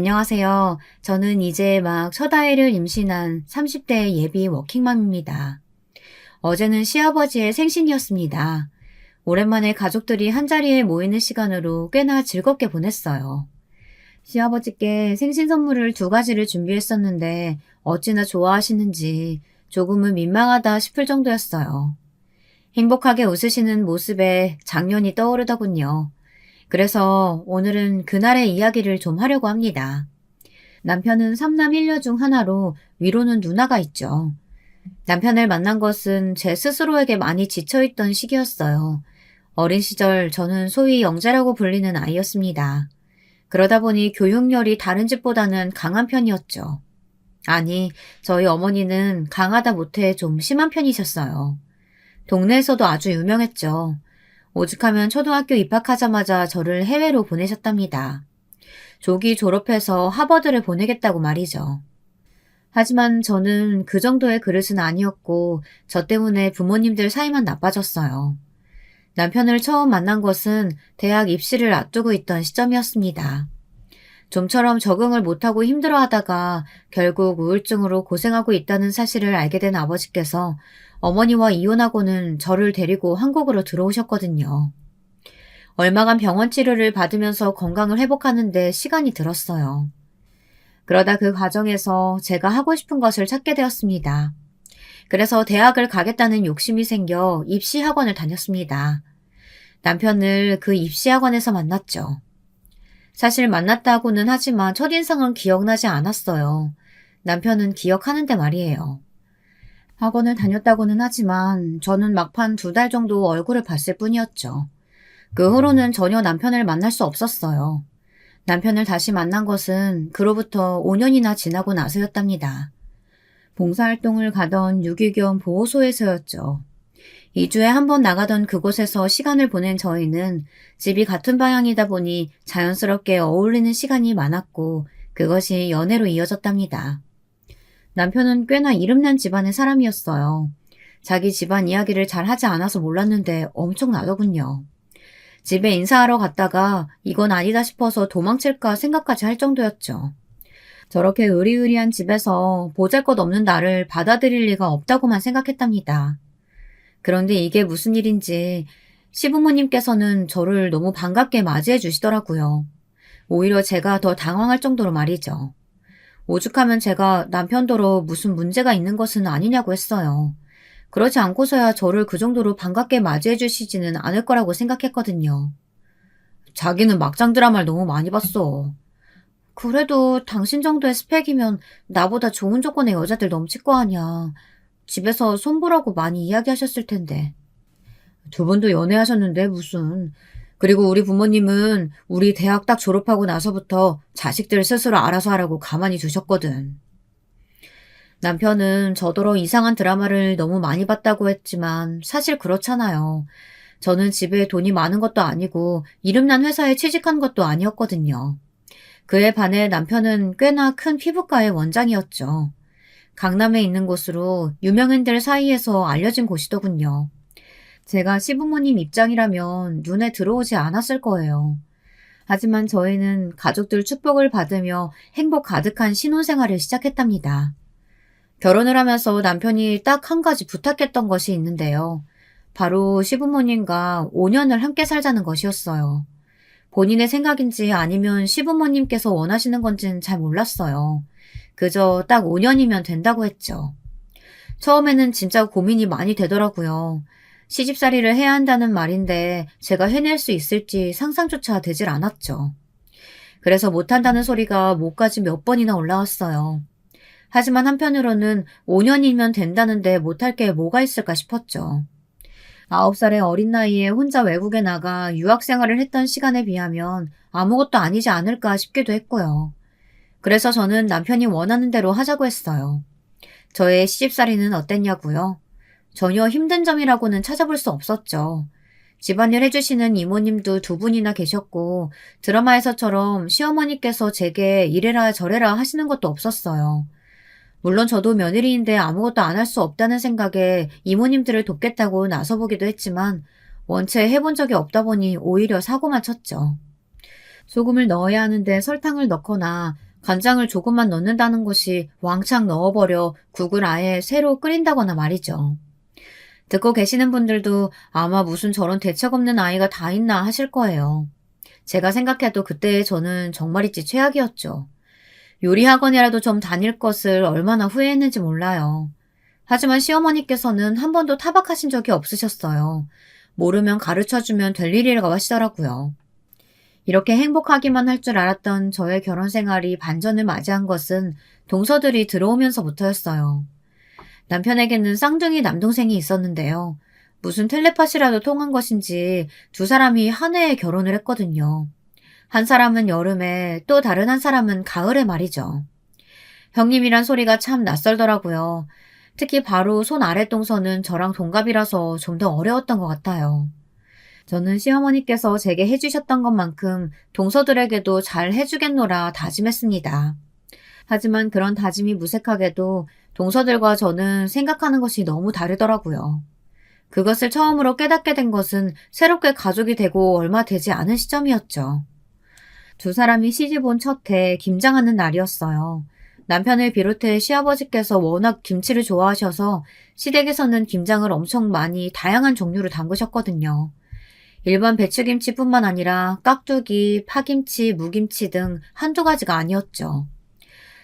안녕하세요. 저는 이제 막 첫 아이를 임신한 30대 예비 워킹맘입니다. 어제는 시아버지의 생신이었습니다. 오랜만에 가족들이 한자리에 모이는 시간으로 꽤나 즐겁게 보냈어요. 시아버지께 생신 선물을 두 가지를 준비했었는데 어찌나 좋아하시는지 조금은 민망하다 싶을 정도였어요. 행복하게 웃으시는 모습에 작년이 떠오르더군요. 그래서 오늘은 그날의 이야기를 좀 하려고 합니다. 남편은 삼남 1녀 중 하나로 위로는 누나가 있죠. 남편을 만난 것은 제 스스로에게 많이 지쳐있던 시기였어요. 어린 시절 저는 소위 영재라고 불리는 아이였습니다. 그러다 보니 교육열이 다른 집보다는 강한 편이었죠. 아니, 저희 어머니는 강하다 못해 좀 심한 편이셨어요. 동네에서도 아주 유명했죠. 오죽하면 초등학교 입학하자마자 저를 해외로 보내셨답니다. 조기 졸업해서 하버드를 보내겠다고 말이죠. 하지만 저는 그 정도의 그릇은 아니었고 저 때문에 부모님들 사이만 나빠졌어요. 남편을 처음 만난 것은 대학 입시를 앞두고 있던 시점이었습니다. 좀처럼 적응을 못하고 힘들어하다가 결국 우울증으로 고생하고 있다는 사실을 알게 된 아버지께서 어머니와 이혼하고는 저를 데리고 한국으로 들어오셨거든요. 얼마간 병원 치료를 받으면서 건강을 회복하는 데 시간이 들었어요. 그러다 그 과정에서 제가 하고 싶은 것을 찾게 되었습니다. 그래서 대학을 가겠다는 욕심이 생겨 입시학원을 다녔습니다. 남편을 그 입시학원에서 만났죠. 사실 만났다고는 하지만 첫인상은 기억나지 않았어요. 남편은 기억하는데 말이에요. 학원을 다녔다고는 하지만 저는 막판 2달 정도 얼굴을 봤을 뿐이었죠. 그 후로는 전혀 남편을 만날 수 없었어요. 남편을 다시 만난 것은 그로부터 5년이나 지나고 나서였답니다. 봉사활동을 가던 유기견 보호소에서였죠. 2주에 한 번 나가던 그곳에서 시간을 보낸 저희는 집이 같은 방향이다 보니 자연스럽게 어울리는 시간이 많았고 그것이 연애로 이어졌답니다. 남편은 꽤나 이름난 집안의 사람이었어요. 자기 집안 이야기를 잘 하지 않아서 몰랐는데 엄청나더군요. 집에 인사하러 갔다가 이건 아니다 싶어서 도망칠까 생각까지 할 정도였죠. 저렇게 의리의리한 집에서 보잘것없는 나를 받아들일 리가 없다고만 생각했답니다. 그런데 이게 무슨 일인지 시부모님께서는 저를 너무 반갑게 맞이해 주시더라고요. 오히려 제가 더 당황할 정도로 말이죠. 오죽하면 제가 남편도로 무슨 문제가 있는 것은 아니냐고 했어요. 그렇지 않고서야 저를 그 정도로 반갑게 맞이해 주시지는 않을 거라고 생각했거든요. 자기는 막장 드라마를 너무 많이 봤어. 그래도 당신 정도의 스펙이면 나보다 좋은 조건의 여자들 넘칠 거 아니야. 집에서 손보라고 많이 이야기하셨을 텐데. 두 분도 연애하셨는데 무슨. 그리고 우리 부모님은 우리 대학 딱 졸업하고 나서부터 자식들 스스로 알아서 하라고 가만히 두셨거든. 남편은 저더러 이상한 드라마를 너무 많이 봤다고 했지만 사실 그렇잖아요. 저는 집에 돈이 많은 것도 아니고 이름난 회사에 취직한 것도 아니었거든요. 그에 반해 남편은 꽤나 큰 피부과의 원장이었죠. 강남에 있는 곳으로 유명인들 사이에서 알려진 곳이더군요. 제가 시부모님 입장이라면 눈에 들어오지 않았을 거예요. 하지만 저희는 가족들 축복을 받으며 행복 가득한 신혼생활을 시작했답니다. 결혼을 하면서 남편이 딱 한 가지 부탁했던 것이 있는데요. 바로 시부모님과 5년을 함께 살자는 것이었어요. 본인의 생각인지 아니면 시부모님께서 원하시는 건지는 잘 몰랐어요. 그저 딱 5년이면 된다고 했죠. 처음에는 진짜 고민이 많이 되더라고요. 시집살이를 해야 한다는 말인데 제가 해낼 수 있을지 상상조차 되질 않았죠. 그래서 못한다는 소리가 목까지 몇 번이나 올라왔어요. 하지만 한편으로는 5년이면 된다는데 못할 게 뭐가 있을까 싶었죠. 9살의 어린 나이에 혼자 외국에 나가 유학 생활을 했던 시간에 비하면 아무것도 아니지 않을까 싶기도 했고요. 그래서 저는 남편이 원하는 대로 하자고 했어요. 저의 시집살이는 어땠냐고요? 전혀 힘든 점이라고는 찾아볼 수 없었죠. 집안일 해주시는 이모님도 2분이나 계셨고 드라마에서처럼 시어머니께서 제게 이래라 저래라 하시는 것도 없었어요. 물론 저도 며느리인데 아무것도 안 할 수 없다는 생각에 이모님들을 돕겠다고 나서보기도 했지만 원체 해본 적이 없다 보니 오히려 사고만 쳤죠. 소금을 넣어야 하는데 설탕을 넣거나 간장을 조금만 넣는다는 것이 왕창 넣어버려 국을 아예 새로 끓인다거나 말이죠. 듣고 계시는 분들도 아마 무슨 저런 대책 없는 아이가 다 있나 하실 거예요. 제가 생각해도 그때의 저는 정말이지 최악이었죠. 요리 학원이라도 좀 다닐 것을 얼마나 후회했는지 몰라요. 하지만 시어머니께서는 한 번도 타박하신 적이 없으셨어요. 모르면 가르쳐주면 될 일이라고 하시더라고요. 이렇게 행복하기만 할 줄 알았던 저의 결혼 생활이 반전을 맞이한 것은 동서들이 들어오면서부터였어요. 남편에게는 쌍둥이 남동생이 있었는데요. 무슨 텔레파시라도 통한 것인지 두 사람이 한 해에 결혼을 했거든요. 한 사람은 여름에 또 다른 한 사람은 가을에 말이죠. 형님이란 소리가 참 낯설더라고요. 특히 바로 손 아래 동서는 저랑 동갑이라서 좀 더 어려웠던 것 같아요. 저는 시어머니께서 제게 해주셨던 것만큼 동서들에게도 잘 해주겠노라 다짐했습니다. 하지만 그런 다짐이 무색하게도 동서들과 저는 생각하는 것이 너무 다르더라고요. 그것을 처음으로 깨닫게 된 것은 새롭게 가족이 되고 얼마 되지 않은 시점이었죠. 두 사람이 시집 온 첫 해 김장하는 날이었어요. 남편을 비롯해 시아버지께서 워낙 김치를 좋아하셔서 시댁에서는 김장을 엄청 많이 다양한 종류로 담그셨거든요. 일반 배추김치뿐만 아니라 깍두기, 파김치, 무김치 등 한두 가지가 아니었죠.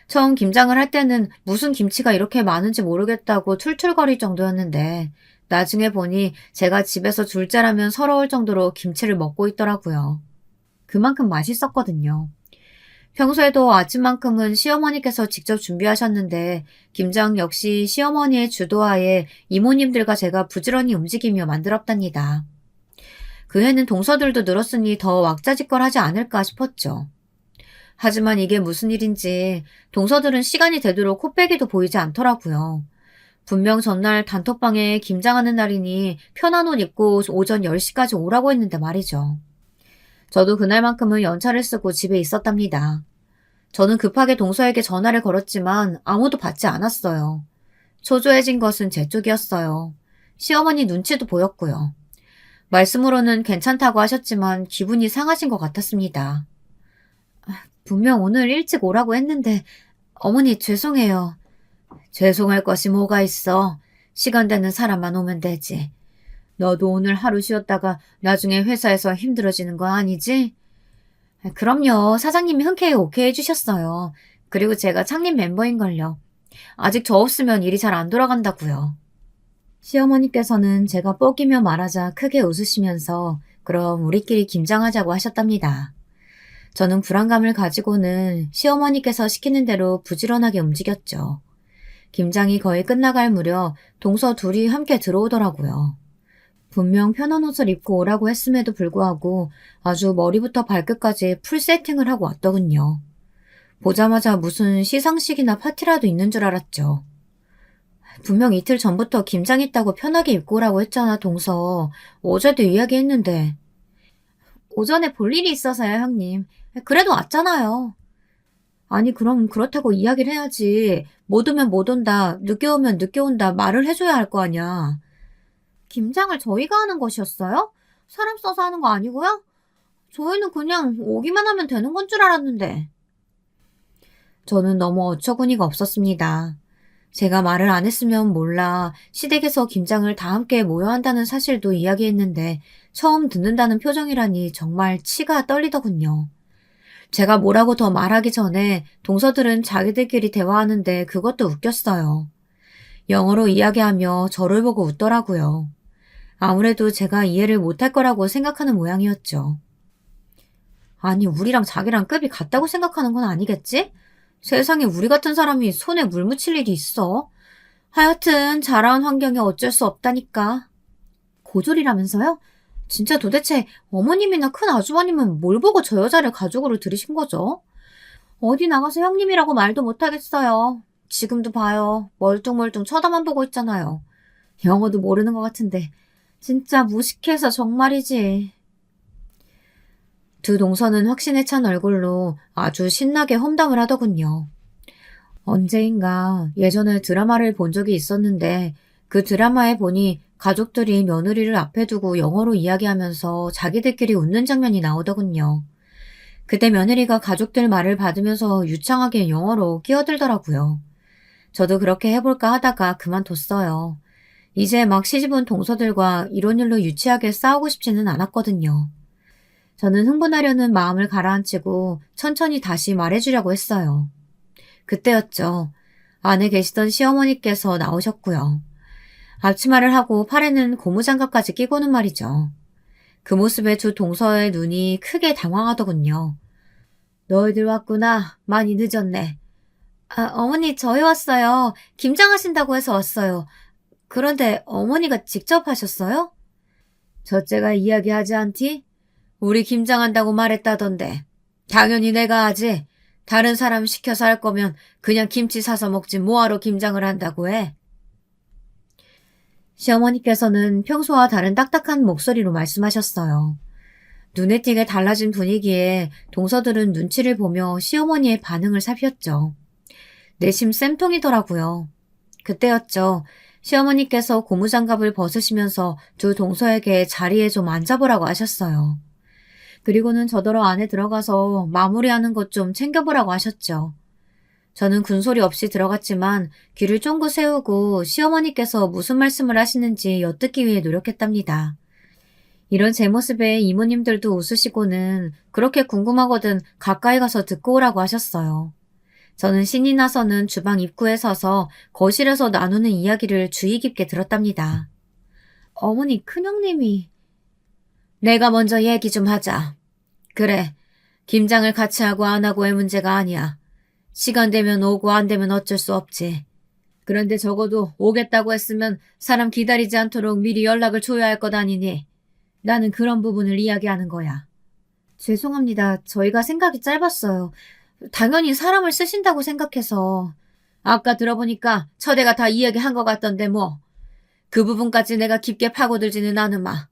처음 김장을 할 때는 무슨 김치가 이렇게 많은지 모르겠다고 툴툴거릴 정도였는데 나중에 보니 제가 집에서 둘째라면 서러울 정도로 김치를 먹고 있더라고요. 그만큼 맛있었거든요. 평소에도 아침만큼은 시어머니께서 직접 준비하셨는데 김장 역시 시어머니의 주도하에 이모님들과 제가 부지런히 움직이며 만들었답니다. 그 해는 동서들도 늘었으니 더 왁자지껄하지 않을까 싶었죠. 하지만 이게 무슨 일인지 동서들은 시간이 되도록 코빼기도 보이지 않더라고요. 분명 전날 단톡방에 김장하는 날이니 편한 옷 입고 오전 10시까지 오라고 했는데 말이죠. 저도 그날만큼은 연차를 쓰고 집에 있었답니다. 저는 급하게 동서에게 전화를 걸었지만 아무도 받지 않았어요. 초조해진 것은 제 쪽이었어요. 시어머니 눈치도 보였고요. 말씀으로는 괜찮다고 하셨지만 기분이 상하신 것 같았습니다. 분명 오늘 일찍 오라고 했는데 어머니 죄송해요. 죄송할 것이 뭐가 있어. 시간 되는 사람만 오면 되지. 너도 오늘 하루 쉬었다가 나중에 회사에서 힘들어지는 거 아니지? 그럼요. 사장님이 흔쾌히 오케이 해주셨어요. 그리고 제가 창립 멤버인걸요. 아직 저 없으면 일이 잘 안 돌아간다고요. 시어머니께서는 제가 뻐기며 말하자 크게 웃으시면서 그럼 우리끼리 김장하자고 하셨답니다. 저는 불안감을 가지고는 시어머니께서 시키는 대로 부지런하게 움직였죠. 김장이 거의 끝나갈 무렵 동서 둘이 함께 들어오더라고요. 분명 편한 옷을 입고 오라고 했음에도 불구하고 아주 머리부터 발끝까지 풀 세팅을 하고 왔더군요. 보자마자 무슨 시상식이나 파티라도 있는 줄 알았죠. 분명 이틀 전부터 김장 있다고 편하게 입고 오라고 했잖아, 동서. 어제도 이야기했는데. 오전에 볼 일이 있어서요, 형님. 그래도 왔잖아요. 아니, 그럼 그렇다고 이야기를 해야지. 못 오면 못 온다, 늦게 오면 늦게 온다 말을 해줘야 할 거 아니야. 김장을 저희가 하는 것이었어요? 사람 써서 하는 거 아니고요? 저희는 그냥 오기만 하면 되는 건 줄 알았는데. 저는 너무 어처구니가 없었습니다. 제가 말을 안 했으면 몰라 시댁에서 김장을 다 함께 모여 한다는 사실도 이야기했는데 처음 듣는다는 표정이라니 정말 치가 떨리더군요. 제가 뭐라고 더 말하기 전에 동서들은 자기들끼리 대화하는데 그것도 웃겼어요. 영어로 이야기하며 저를 보고 웃더라고요. 아무래도 제가 이해를 못할 거라고 생각하는 모양이었죠. 아니, 우리랑 자기랑 급이 같다고 생각하는 건 아니겠지? 세상에 우리 같은 사람이 손에 물 묻힐 일이 있어? 하여튼 자라온 환경에 어쩔 수 없다니까. 고졸이라면서요? 진짜 도대체 어머님이나 큰 아주버님은 뭘 보고 저 여자를 가족으로 들이신 거죠? 어디 나가서 형님이라고 말도 못하겠어요. 지금도 봐요. 멀뚱멀뚱 쳐다만 보고 있잖아요. 영어도 모르는 것 같은데 진짜 무식해서 정말이지. 두 동서는 확신에 찬 얼굴로 아주 신나게 험담을 하더군요. 언제인가 예전에 드라마를 본 적이 있었는데 그 드라마에 보니 가족들이 며느리를 앞에 두고 영어로 이야기하면서 자기들끼리 웃는 장면이 나오더군요. 그때 며느리가 가족들 말을 받으면서 유창하게 영어로 끼어들더라고요. 저도 그렇게 해볼까 하다가 그만뒀어요. 이제 막 시집온 동서들과 이런 일로 유치하게 싸우고 싶지는 않았거든요. 저는 흥분하려는 마음을 가라앉히고 천천히 다시 말해주려고 했어요. 그때였죠. 안에 계시던 시어머니께서 나오셨고요. 앞치마를 하고 팔에는 고무장갑까지 끼고는 말이죠. 그 모습에 두 동서의 눈이 크게 당황하더군요. 너희들 왔구나. 많이 늦었네. 아, 어머니 저희 왔어요. 김장하신다고 해서 왔어요. 그런데 어머니가 직접 하셨어요? 첫째가 이야기하지 않디? 우리 김장한다고 말했다던데. 당연히 내가 하지. 다른 사람 시켜서 할 거면 그냥 김치 사서 먹지 뭐하러 김장을 한다고 해. 시어머니께서는 평소와 다른 딱딱한 목소리로 말씀하셨어요. 눈에 띄게 달라진 분위기에 동서들은 눈치를 보며 시어머니의 반응을 살폈죠. 내심 쌤통이더라고요. 그때였죠. 시어머니께서 고무장갑을 벗으시면서 두 동서에게 자리에 좀 앉아보라고 하셨어요. 그리고는 저더러 안에 들어가서 마무리하는 것 좀 챙겨보라고 하셨죠. 저는 군소리 없이 들어갔지만 귀를 쫑긋 세우고 시어머니께서 무슨 말씀을 하시는지 엿듣기 위해 노력했답니다. 이런 제 모습에 이모님들도 웃으시고는 그렇게 궁금하거든 가까이 가서 듣고 오라고 하셨어요. 저는 신이 나서는 주방 입구에 서서 거실에서 나누는 이야기를 주의 깊게 들었답니다. 어머니 큰형님이 내가 먼저 얘기 좀 하자. 그래, 김장을 같이 하고 안 하고의 문제가 아니야. 시간 되면 오고 안 되면 어쩔 수 없지. 그런데 적어도 오겠다고 했으면 사람 기다리지 않도록 미리 연락을 줘야 할 것 아니니 나는 그런 부분을 이야기하는 거야. 죄송합니다. 저희가 생각이 짧았어요. 당연히 사람을 쓰신다고 생각해서. 아까 들어보니까 처대가 다 이야기한 것 같던데 뭐. 그 부분까지 내가 깊게 파고들지는 않으마.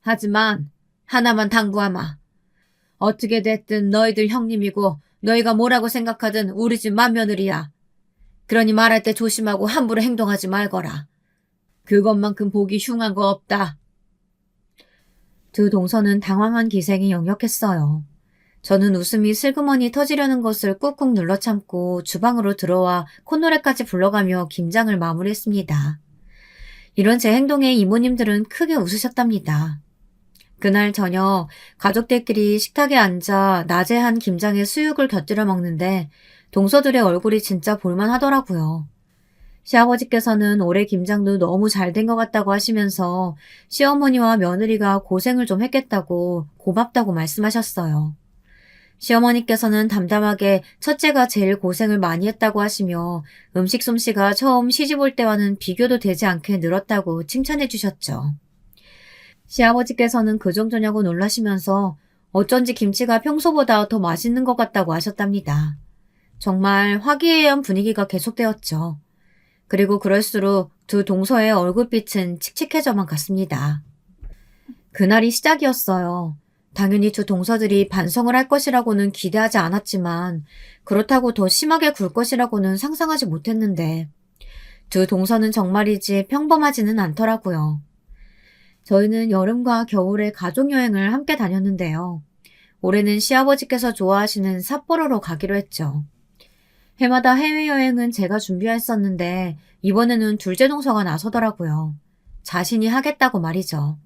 하지만 하나만 당부하마. 어떻게 됐든 너희들 형님이고 너희가 뭐라고 생각하든 우리 집 맏며느리야. 그러니 말할 때 조심하고 함부로 행동하지 말거라. 그것만큼 보기 흉한 거 없다. 두 동서는 당황한 기색이 역력했어요. 저는 웃음이 슬그머니 터지려는 것을 꾹꾹 눌러 참고 주방으로 들어와 콧노래까지 불러가며 김장을 마무리했습니다. 이런 제 행동에 이모님들은 크게 웃으셨답니다. 그날 저녁 가족들끼리 식탁에 앉아 낮에 한 김장의 수육을 곁들여 먹는데 동서들의 얼굴이 진짜 볼만하더라고요. 시아버지께서는 올해 김장도 너무 잘 된 것 같다고 하시면서 시어머니와 며느리가 고생을 좀 했겠다고 고맙다고 말씀하셨어요. 시어머니께서는 담담하게 첫째가 제일 고생을 많이 했다고 하시며 음식 솜씨가 처음 시집 올 때와는 비교도 되지 않게 늘었다고 칭찬해 주셨죠. 시아버지께서는 그정도냐고 놀라시면서 어쩐지 김치가 평소보다 더 맛있는 것 같다고 하셨답니다. 정말 화기애애한 분위기가 계속되었죠. 그리고 그럴수록 두 동서의 얼굴빛은 칙칙해져만 갔습니다. 그날이 시작이었어요. 당연히 두 동서들이 반성을 할 것이라고는 기대하지 않았지만 그렇다고 더 심하게 굴 것이라고는 상상하지 못했는데 두 동서는 정말이지 평범하지는 않더라고요. 저희는 여름과 겨울에 가족여행을 함께 다녔는데요. 올해는 시아버지께서 좋아하시는 삿포로로 가기로 했죠. 해마다 해외여행은 제가 준비했었는데 이번에는 둘째 동서가 나서더라고요. 자신이 하겠다고 말이죠.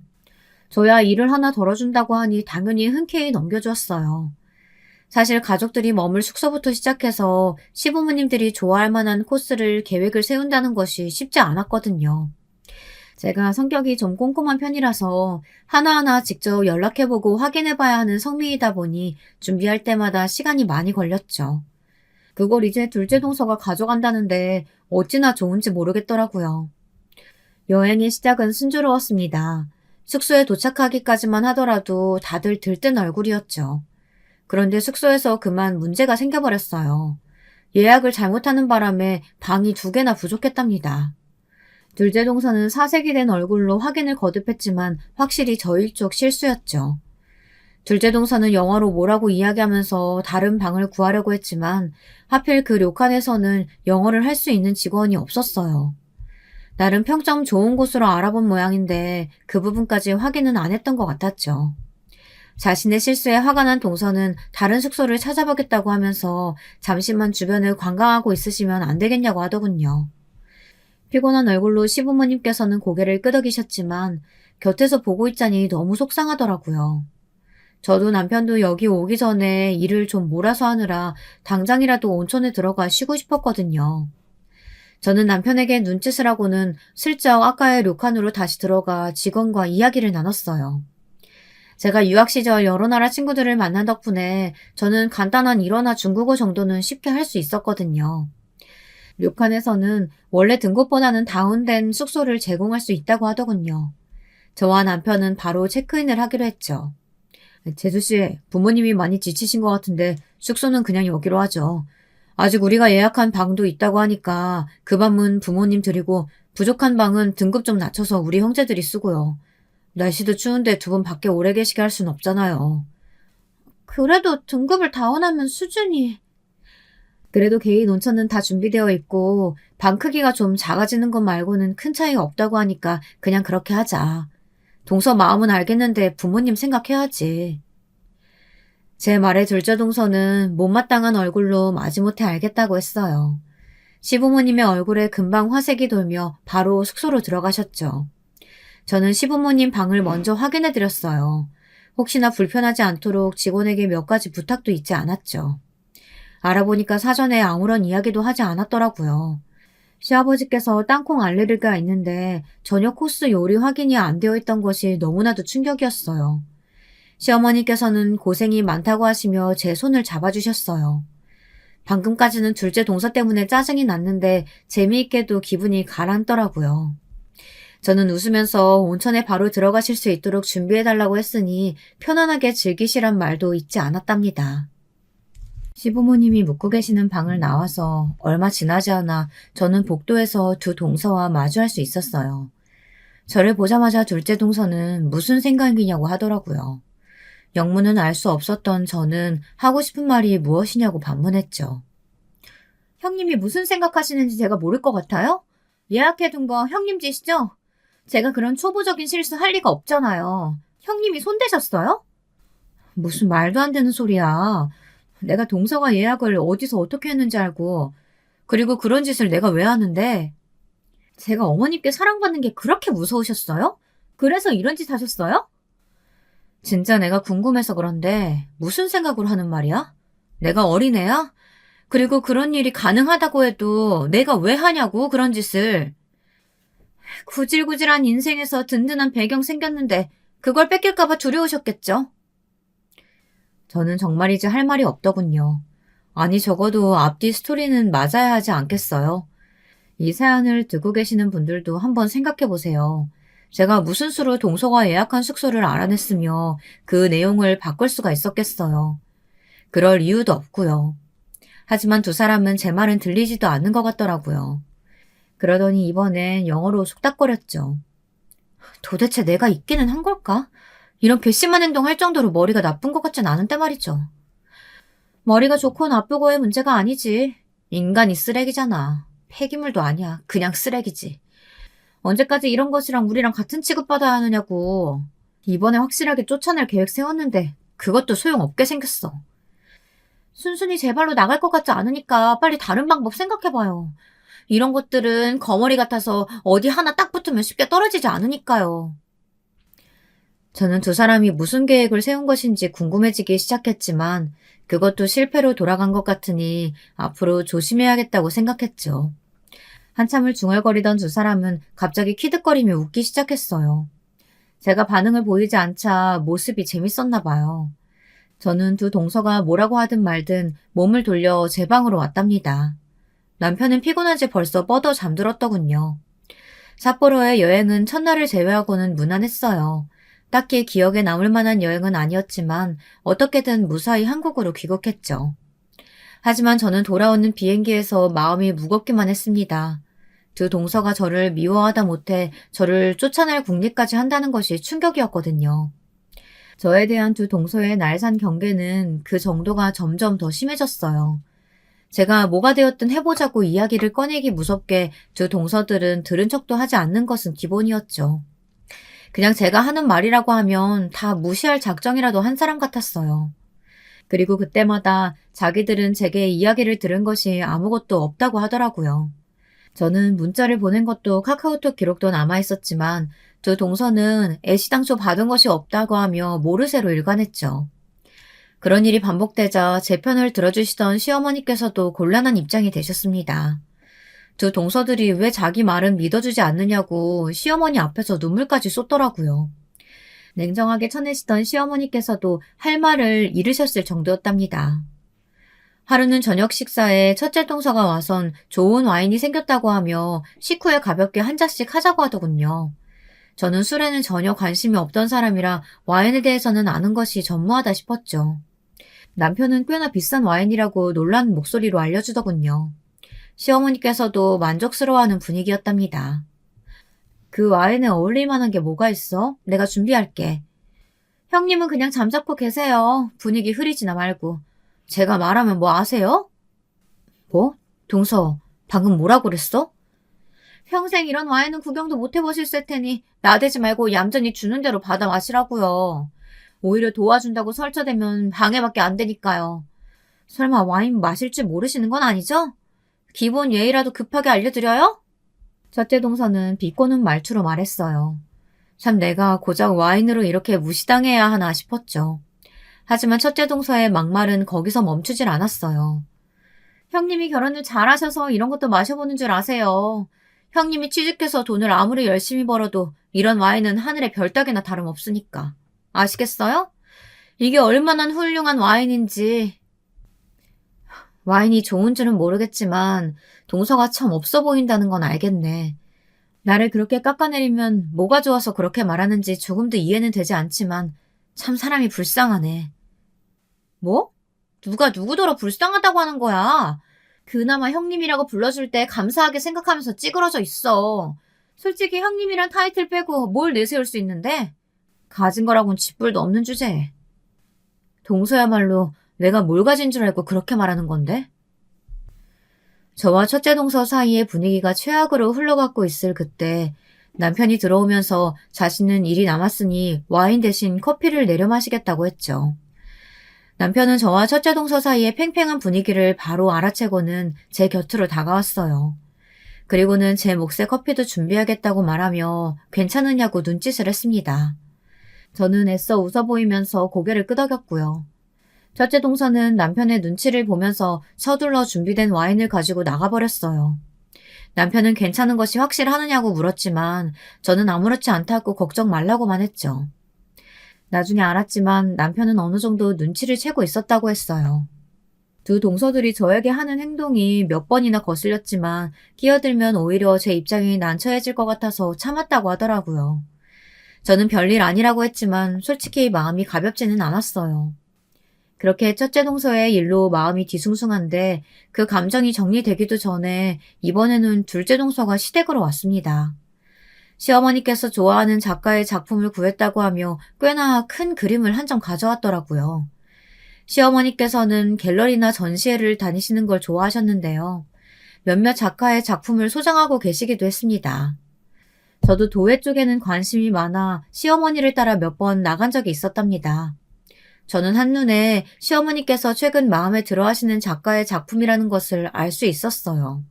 저야 일을 하나 덜어준다고 하니 당연히 흔쾌히 넘겨주었어요. 사실 가족들이 머물 숙소부터 시작해서 시부모님들이 좋아할 만한 코스를 계획을 세운다는 것이 쉽지 않았거든요. 제가 성격이 좀 꼼꼼한 편이라서 하나하나 직접 연락해보고 확인해봐야 하는 성미이다 보니 준비할 때마다 시간이 많이 걸렸죠. 그걸 이제 둘째 동서가 가져간다는데 어찌나 좋은지 모르겠더라고요. 여행의 시작은 순조로웠습니다. 숙소에 도착하기까지만 하더라도 다들 들뜬 얼굴이었죠. 그런데 숙소에서 그만 문제가 생겨버렸어요. 예약을 잘못하는 바람에 방이 2개나 부족했답니다. 둘째 동서는 사색이 된 얼굴로 확인을 거듭했지만 확실히 저희 쪽 실수였죠. 둘째 동서는 영어로 뭐라고 이야기하면서 다른 방을 구하려고 했지만 하필 그 료칸에서는 영어를 할 수 있는 직원이 없었어요. 나름 평점 좋은 곳으로 알아본 모양인데 그 부분까지 확인은 안 했던 것 같았죠. 자신의 실수에 화가 난 동서는 다른 숙소를 찾아보겠다고 하면서 잠시만 주변을 관광하고 있으시면 안 되겠냐고 하더군요. 피곤한 얼굴로 시부모님께서는 고개를 끄덕이셨지만 곁에서 보고 있자니 너무 속상하더라고요. 저도 남편도 여기 오기 전에 일을 좀 몰아서 하느라 당장이라도 온천에 들어가 쉬고 싶었거든요. 저는 남편에게 눈짓을 하고는 슬쩍 아까의 료칸으로 다시 들어가 직원과 이야기를 나눴어요. 제가 유학 시절 여러 나라 친구들을 만난 덕분에 저는 간단한 일어나 중국어 정도는 쉽게 할 수 있었거든요. 료칸에서는 원래 등급보다는 다운된 숙소를 제공할 수 있다고 하더군요. 저와 남편은 바로 체크인을 하기로 했죠. 제수씨, 부모님이 많이 지치신 것 같은데 숙소는 그냥 여기로 하죠. 아직 우리가 예약한 방도 있다고 하니까 그 밤은 부모님 드리고 부족한 방은 등급 좀 낮춰서 우리 형제들이 쓰고요. 날씨도 추운데 두 분 밖에 오래 계시게 할 순 없잖아요. 그래도 등급을 다운하면 수준이... 그래도 개인 온천은 다 준비되어 있고 방 크기가 좀 작아지는 것 말고는 큰 차이가 없다고 하니까 그냥 그렇게 하자. 동서 마음은 알겠는데 부모님 생각해야지. 제 말에 둘째 동서는 못마땅한 얼굴로 마지못해 알겠다고 했어요. 시부모님의 얼굴에 금방 화색이 돌며 바로 숙소로 들어가셨죠. 저는 시부모님 방을 먼저 확인해 드렸어요. 혹시나 불편하지 않도록 직원에게 몇 가지 부탁도 있지 않았죠. 알아보니까 사전에 아무런 이야기도 하지 않았더라고요. 시아버지께서 땅콩 알레르기가 있는데 저녁 코스 요리 확인이 안 되어 있던 것이 너무나도 충격이었어요. 시어머니께서는 고생이 많다고 하시며 제 손을 잡아주셨어요. 방금까지는 둘째 동서 때문에 짜증이 났는데 재미있게도 기분이 가라앉더라고요. 저는 웃으면서 온천에 바로 들어가실 수 있도록 준비해달라고 했으니 편안하게 즐기시란 말도 잊지 않았답니다. 시부모님이 묵고 계시는 방을 나와서 얼마 지나지 않아 저는 복도에서 두 동서와 마주할 수 있었어요. 저를 보자마자 둘째 동서는 무슨 생각이냐고 하더라고요. 영문은 알 수 없었던 저는 하고 싶은 말이 무엇이냐고 반문했죠. 형님이 무슨 생각하시는지 제가 모를 것 같아요? 예약해둔 거 형님 짓이죠? 제가 그런 초보적인 실수 할 리가 없잖아요. 형님이 손대셨어요? 무슨 말도 안 되는 소리야. 내가 동서가 예약을 어디서 어떻게 했는지 알고, 그리고 그런 짓을 내가 왜 하는데? 제가 어머님께 사랑받는 게 그렇게 무서우셨어요? 그래서 이런 짓 하셨어요? 진짜 내가 궁금해서 그런데 무슨 생각으로 하는 말이야? 내가 어린애야? 그리고 그런 일이 가능하다고 해도 내가 왜 하냐고 그런 짓을. 구질구질한 인생에서 든든한 배경 생겼는데 그걸 뺏길까봐 두려우셨겠죠? 저는 정말이지 할 말이 없더군요. 아니 적어도 앞뒤 스토리는 맞아야 하지 않겠어요? 이 사연을 듣고 계시는 분들도 한번 생각해 보세요. 제가 무슨 수로 동서가 예약한 숙소를 알아냈으며 그 내용을 바꿀 수가 있었겠어요. 그럴 이유도 없고요. 하지만 두 사람은 제 말은 들리지도 않는 것 같더라고요. 그러더니 이번엔 영어로 속닥거렸죠. 도대체 내가 있기는 한 걸까? 이런 괘씸한 행동 할 정도로 머리가 나쁜 것 같진 않은데 말이죠. 머리가 좋고 나쁘고의 문제가 아니지. 인간이 쓰레기잖아. 폐기물도 아니야. 그냥 쓰레기지. 언제까지 이런 것이랑 우리랑 같은 취급받아야 하느냐고. 이번에 확실하게 쫓아낼 계획 세웠는데 그것도 소용없게 생겼어. 순순히 제 발로 나갈 것 같지 않으니까 빨리 다른 방법 생각해봐요. 이런 것들은 거머리 같아서 어디 하나 딱 붙으면 쉽게 떨어지지 않으니까요. 저는 두 사람이 무슨 계획을 세운 것인지 궁금해지기 시작했지만 그것도 실패로 돌아간 것 같으니 앞으로 조심해야겠다고 생각했죠. 한참을 중얼거리던 두 사람은 갑자기 키득거리며 웃기 시작했어요. 제가 반응을 보이지 않자 모습이 재밌었나 봐요. 저는 두 동서가 뭐라고 하든 말든 몸을 돌려 제 방으로 왔답니다. 남편은 피곤한지 벌써 뻗어 잠들었더군요. 삿포로의 여행은 첫날을 제외하고는 무난했어요. 딱히 기억에 남을 만한 여행은 아니었지만 어떻게든 무사히 한국으로 귀국했죠. 하지만 저는 돌아오는 비행기에서 마음이 무겁기만 했습니다. 두 동서가 저를 미워하다 못해 저를 쫓아낼 궁리까지 한다는 것이 충격이었거든요. 저에 대한 두 동서의 날산 경계는 그 정도가 점점 더 심해졌어요. 제가 뭐가 되었든 해보자고 이야기를 꺼내기 무섭게 두 동서들은 들은 척도 하지 않는 것은 기본이었죠. 그냥 제가 하는 말이라고 하면 다 무시할 작정이라도 한 사람 같았어요. 그리고 그때마다 자기들은 제게 이야기를 들은 것이 아무것도 없다고 하더라고요. 저는 문자를 보낸 것도 카카오톡 기록도 남아있었지만 두 동서는 애시당초 받은 것이 없다고 하며 모르쇠로 일관했죠. 그런 일이 반복되자 제 편을 들어주시던 시어머니께서도 곤란한 입장이 되셨습니다. 두 동서들이 왜 자기 말은 믿어주지 않느냐고 시어머니 앞에서 눈물까지 쏟더라고요. 냉정하게 쳐내시던 시어머니께서도 할 말을 잃으셨을 정도였답니다. 하루는 저녁 식사에 첫째 동서가 와선 좋은 와인이 생겼다고 하며 식후에 가볍게 한 잔씩 하자고 하더군요. 저는 술에는 전혀 관심이 없던 사람이라 와인에 대해서는 아는 것이 전무하다 싶었죠. 남편은 꽤나 비싼 와인이라고 놀라는 목소리로 알려주더군요. 시어머니께서도 만족스러워하는 분위기였답니다. 그 와인에 어울릴 만한 게 뭐가 있어? 내가 준비할게. 형님은 그냥 잠자코 계세요. 분위기 흐리지나 말고. 제가 말하면 뭐 아세요? 뭐? 동서, 방금 뭐라고 그랬어? 평생 이런 와인은 구경도 못 해보셨을 테니 나대지 말고 얌전히 주는 대로 받아 마시라고요. 오히려 도와준다고 설쳐대면 방해밖에 안 되니까요. 설마 와인 마실 줄 모르시는 건 아니죠? 기본 예의라도 급하게 알려드려요? 첫째 동서는 비꼬는 말투로 말했어요. 참 내가 고작 와인으로 이렇게 무시당해야 하나 싶었죠. 하지만 첫째 동서의 막말은 거기서 멈추질 않았어요. 형님이 결혼을 잘하셔서 이런 것도 마셔보는 줄 아세요. 형님이 취직해서 돈을 아무리 열심히 벌어도 이런 와인은 하늘의 별 따기나 다름없으니까. 아시겠어요? 이게 얼마나 훌륭한 와인인지. 와인이 좋은 줄은 모르겠지만 동서가 참 없어 보인다는 건 알겠네. 나를 그렇게 깎아내리면 뭐가 좋아서 그렇게 말하는지 조금도 이해는 되지 않지만 참 사람이 불쌍하네. 뭐? 누가 누구더러 불쌍하다고 하는 거야? 그나마 형님이라고 불러줄 때 감사하게 생각하면서 찌그러져 있어. 솔직히 형님이란 타이틀 빼고 뭘 내세울 수 있는데? 가진 거라곤 쥐뿔도 없는 주제에. 동서야말로 내가 뭘 가진 줄 알고 그렇게 말하는 건데? 저와 첫째 동서 사이의 분위기가 최악으로 흘러가고 있을 그때 남편이 들어오면서 자신은 일이 남았으니 와인 대신 커피를 내려 마시겠다고 했죠. 남편은 저와 첫째 동서 사이의 팽팽한 분위기를 바로 알아채고는 제 곁으로 다가왔어요. 그리고는 제 몫의 커피도 준비하겠다고 말하며 괜찮으냐고 눈짓을 했습니다. 저는 애써 웃어 보이면서 고개를 끄덕였고요. 첫째 동서는 남편의 눈치를 보면서 서둘러 준비된 와인을 가지고 나가버렸어요. 남편은 괜찮은 것이 확실하느냐고 물었지만 저는 아무렇지 않다고 걱정 말라고만 했죠. 나중에 알았지만 남편은 어느 정도 눈치를 채고 있었다고 했어요. 두 동서들이 저에게 하는 행동이 몇 번이나 거슬렸지만 끼어들면 오히려 제 입장이 난처해질 것 같아서 참았다고 하더라고요. 저는 별일 아니라고 했지만 솔직히 마음이 가볍지는 않았어요. 그렇게 첫째 동서의 일로 마음이 뒤숭숭한데 그 감정이 정리되기도 전에 이번에는 둘째 동서가 시댁으로 왔습니다. 시어머니께서 좋아하는 작가의 작품을 구했다고 하며 꽤나 큰 그림을 한 점 가져왔더라고요. 시어머니께서는 갤러리나 전시회를 다니시는 걸 좋아하셨는데요. 몇몇 작가의 작품을 소장하고 계시기도 했습니다. 저도 도예 쪽에는 관심이 많아 시어머니를 따라 몇 번 나간 적이 있었답니다. 저는 한눈에 시어머니께서 최근 마음에 들어 하시는 작가의 작품이라는 것을 알 수 있었어요.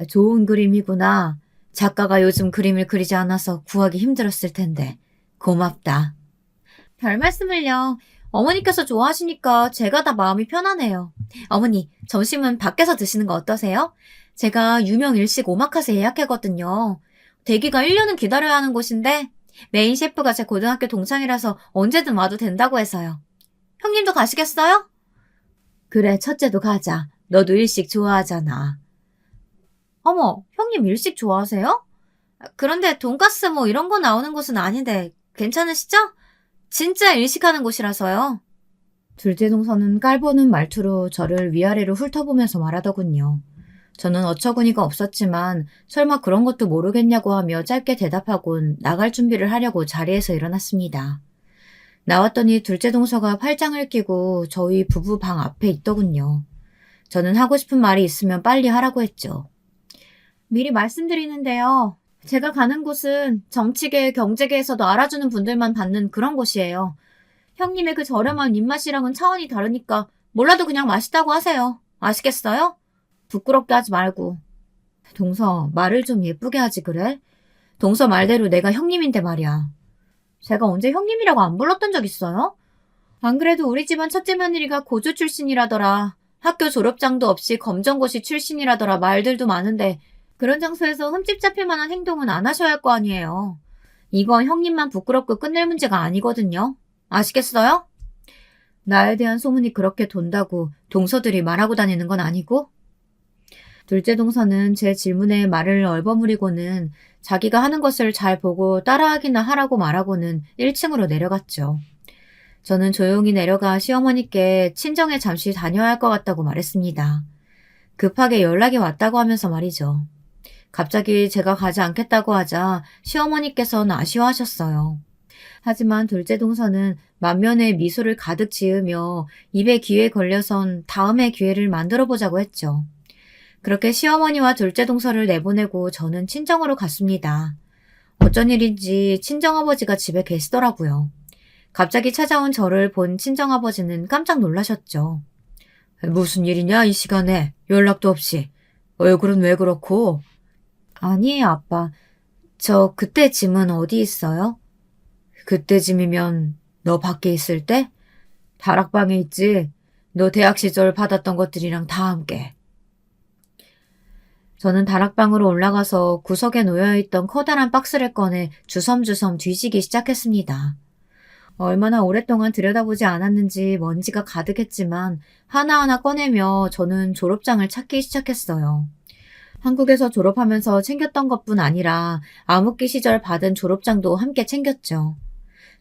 좋은 그림이구나. 작가가 요즘 그림을 그리지 않아서 구하기 힘들었을 텐데. 고맙다. 별 말씀을요. 어머니께서 좋아하시니까 제가 다 마음이 편하네요. 어머니, 점심은 밖에서 드시는 거 어떠세요? 제가 유명 일식 오마카세 예약했거든요. 대기가 1년은 기다려야 하는 곳인데 메인 셰프가 제 고등학교 동창이라서 언제든 와도 된다고 해서요. 형님도 가시겠어요? 그래, 첫째도 가자. 너도 일식 좋아하잖아. 어머, 형님 일식 좋아하세요? 그런데 돈가스 뭐 이런 거 나오는 곳은 아닌데 괜찮으시죠? 진짜 일식하는 곳이라서요. 둘째 동서는 깔보는 말투로 저를 위아래로 훑어보면서 말하더군요. 저는 어처구니가 없었지만 설마 그런 것도 모르겠냐고 하며 짧게 대답하곤 나갈 준비를 하려고 자리에서 일어났습니다. 나왔더니 둘째 동서가 팔짱을 끼고 저희 부부 방 앞에 있더군요. 저는 하고 싶은 말이 있으면 빨리 하라고 했죠. 미리 말씀드리는데요. 제가 가는 곳은 정치계, 경제계에서도 알아주는 분들만 받는 그런 곳이에요. 형님의 그 저렴한 입맛이랑은 차원이 다르니까 몰라도 그냥 맛있다고 하세요. 아시겠어요? 부끄럽게 하지 말고. 동서, 말을 좀 예쁘게 하지 그래? 동서 말대로 내가 형님인데 말이야. 제가 언제 형님이라고 안 불렀던 적 있어요? 안 그래도 우리 집안 첫째 며느리가 고조 출신이라더라. 학교 졸업장도 없이 검정고시 출신이라더라. 말들도 많은데 그런 장소에서 흠집 잡힐 만한 행동은 안 하셔야 할 거 아니에요. 이건 형님만 부끄럽고 끝낼 문제가 아니거든요. 아시겠어요? 나에 대한 소문이 그렇게 돈다고 동서들이 말하고 다니는 건 아니고? 둘째 동서는 제 질문에 말을 얼버무리고는 자기가 하는 것을 잘 보고 따라하기나 하라고 말하고는 1층으로 내려갔죠. 저는 조용히 내려가 시어머니께 친정에 잠시 다녀야 할 것 같다고 말했습니다. 급하게 연락이 왔다고 하면서 말이죠. 갑자기 제가 가지 않겠다고 하자 시어머니께서는 아쉬워하셨어요. 하지만 둘째 동서는 만면에 미소를 가득 지으며 입에 귀에 걸려선 다음에 기회를 만들어 보자고 했죠. 그렇게 시어머니와 둘째 동서를 내보내고 저는 친정으로 갔습니다. 어쩐 일인지 친정아버지가 집에 계시더라고요. 갑자기 찾아온 저를 본 친정아버지는 깜짝 놀라셨죠. 무슨 일이냐 이 시간에 연락도 없이. 얼굴은 왜 그렇고? 아니에요 아빠. 저 그때 짐은 어디 있어요? 그때 짐이면 너 밖에 있을 때? 다락방에 있지. 너 대학 시절 받았던 것들이랑 다 함께. 저는 다락방으로 올라가서 구석에 놓여있던 커다란 박스를 꺼내 주섬주섬 뒤지기 시작했습니다. 얼마나 오랫동안 들여다보지 않았는지 먼지가 가득했지만 하나하나 꺼내며 저는 졸업장을 찾기 시작했어요. 한국에서 졸업하면서 챙겼던 것뿐 아니라 암흑기 시절 받은 졸업장도 함께 챙겼죠.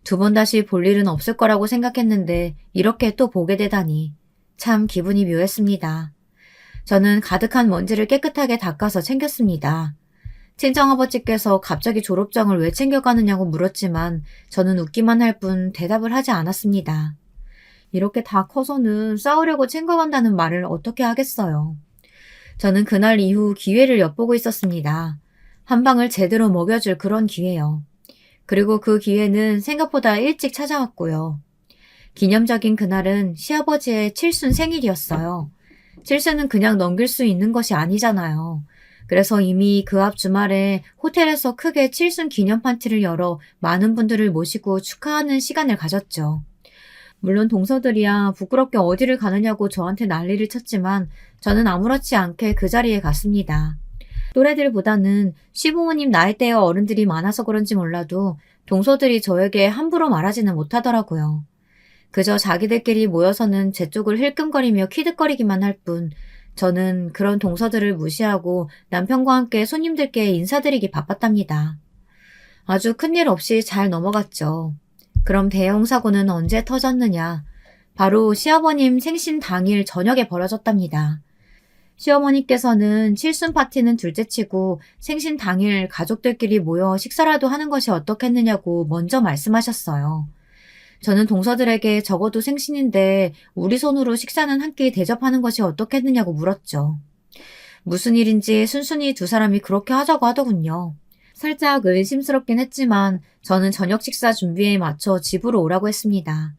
2번 다시 볼 일은 없을 거라고 생각했는데 이렇게 또 보게 되다니 참 기분이 묘했습니다. 저는 가득한 먼지를 깨끗하게 닦아서 챙겼습니다. 친정아버지께서 갑자기 졸업장을 왜 챙겨가느냐고 물었지만 저는 웃기만 할 뿐 대답을 하지 않았습니다. 이렇게 다 커서는 싸우려고 챙겨간다는 말을 어떻게 하겠어요. 저는 그날 이후 기회를 엿보고 있었습니다. 한 방을 제대로 먹여줄 그런 기회요. 그리고 그 기회는 생각보다 일찍 찾아왔고요. 기념적인 그날은 시아버지의 칠순 생일이었어요. 칠순은 그냥 넘길 수 있는 것이 아니잖아요. 그래서 이미 그 앞 주말에 호텔에서 크게 칠순 기념 파티를 열어 많은 분들을 모시고 축하하는 시간을 가졌죠. 물론 동서들이야 부끄럽게 어디를 가느냐고 저한테 난리를 쳤지만 저는 아무렇지 않게 그 자리에 갔습니다. 또래들보다는 시부모님 나이대의 어른들이 많아서 그런지 몰라도 동서들이 저에게 함부로 말하지는 못하더라고요. 그저 자기들끼리 모여서는 제 쪽을 힐끔거리며 키득거리기만 할 뿐 저는 그런 동서들을 무시하고 남편과 함께 손님들께 인사드리기 바빴답니다. 아주 큰일 없이 잘 넘어갔죠. 그럼 대형 사고는 언제 터졌느냐? 바로 시아버님 생신 당일 저녁에 벌어졌답니다. 시어머니께서는 칠순 파티는 둘째치고 생신 당일 가족들끼리 모여 식사라도 하는 것이 어떻겠느냐고 먼저 말씀하셨어요. 저는 동서들에게 적어도 생신인데 우리 손으로 식사는 한 끼 대접하는 것이 어떻겠느냐고 물었죠. 무슨 일인지 순순히 2사람이 그렇게 하자고 하더군요. 살짝 의심스럽긴 했지만 저는 저녁 식사 준비에 맞춰 집으로 오라고 했습니다.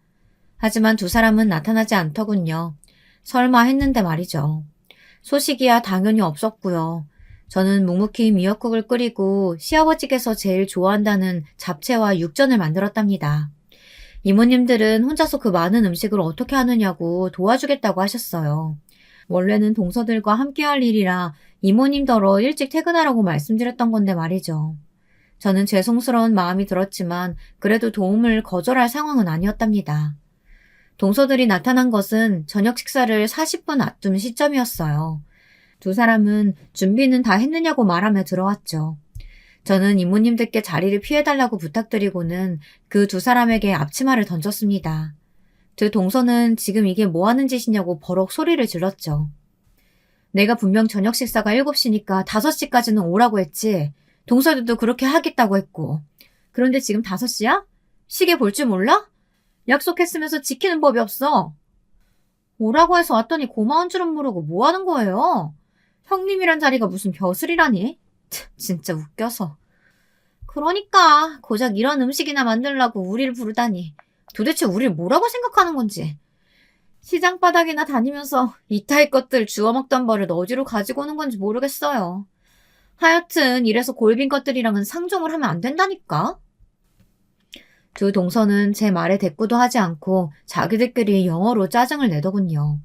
하지만 2사람은 나타나지 않더군요. 설마 했는데 말이죠. 소식이야 당연히 없었고요. 저는 묵묵히 미역국을 끓이고 시아버지께서 제일 좋아한다는 잡채와 육전을 만들었답니다. 이모님들은 혼자서 그 많은 음식을 어떻게 하느냐고 도와주겠다고 하셨어요. 원래는 동서들과 함께 할 일이라 이모님더러 일찍 퇴근하라고 말씀드렸던 건데 말이죠. 저는 죄송스러운 마음이 들었지만 그래도 도움을 거절할 상황은 아니었답니다. 동서들이 나타난 것은 저녁 식사를 40분 앞둔 시점이었어요. 2사람은 준비는 다 했느냐고 말하며 들어왔죠. 저는 이모님들께 자리를 피해달라고 부탁드리고는 그 2사람에게 앞치마를 던졌습니다. 동서는 지금 이게 뭐하는 짓이냐고 버럭 소리를 질렀죠. 내가 분명 저녁 식사가 7시니까 5시까지는 오라고 했지. 동서들도 그렇게 하겠다고 했고. 그런데 지금 5시야? 시계 볼 줄 몰라? 약속했으면서 지키는 법이 없어. 오라고 해서 왔더니 고마운 줄은 모르고 뭐하는 거예요? 형님이란 자리가 무슨 벼슬이라니? 진짜 웃겨서. 그러니까 고작 이런 음식이나 만들려고 우리를 부르다니. 도대체 우리를 뭐라고 생각하는 건지. 시장 바닥이나 다니면서 이타의 것들 주워 먹던 버릇 어디로 가지고 오는 건지 모르겠어요. 하여튼 이래서 골빈 것들이랑은 상종을 하면 안 된다니까. 두 동서는 제 말에 대꾸도 하지 않고 자기들끼리 영어로 짜증을 내더군요.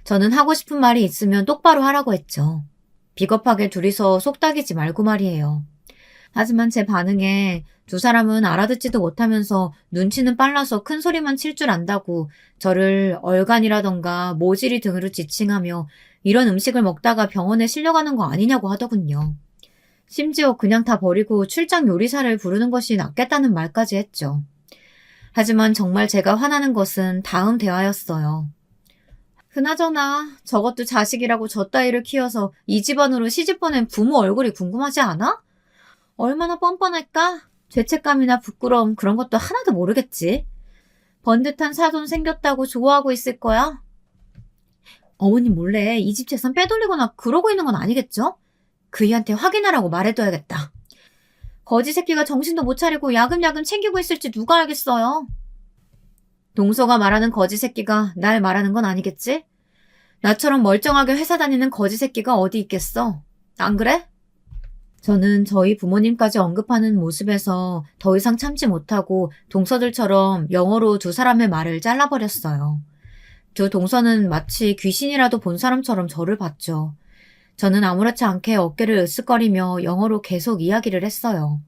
저는 하고 싶은 말이 있으면 똑바로 하라고 했죠. 비겁하게 둘이서 속닥이지 말고 말이에요. 하지만 제 반응에 두 사람은 알아듣지도 못하면서 눈치는 빨라서 큰 소리만 칠 줄 안다고 저를 얼간이라던가 모질이 등으로 지칭하며 이런 음식을 먹다가 병원에 실려가는 거 아니냐고 하더군요. 심지어 그냥 다 버리고 출장 요리사를 부르는 것이 낫겠다는 말까지 했죠. 하지만 정말 제가 화나는 것은 다음 대화였어요. 그나저나 저것도 자식이라고 저 따위를 키워서 이 집안으로 시집 보낸 부모 얼굴이 궁금하지 않아? 얼마나 뻔뻔할까? 죄책감이나 부끄러움 그런 것도 하나도 모르겠지. 번듯한 사돈 생겼다고 좋아하고 있을 거야? 어머님 몰래 이 집 재산 빼돌리거나 그러고 있는 건 아니겠죠? 그이한테 확인하라고 말해둬야겠다. 거지 새끼가 정신도 못 차리고 야금야금 챙기고 있을지 누가 알겠어요. 동서가 말하는 거지 새끼가 날 말하는 건 아니겠지? 나처럼 멀쩡하게 회사 다니는 거지 새끼가 어디 있겠어? 안 그래? 저는 저희 부모님까지 언급하는 모습에서 더 이상 참지 못하고 동서들처럼 영어로 두 사람의 말을 잘라버렸어요. 두 동서는 마치 귀신이라도 본 사람처럼 저를 봤죠. 저는 아무렇지 않게 어깨를 으쓱거리며 영어로 계속 이야기를 했어요.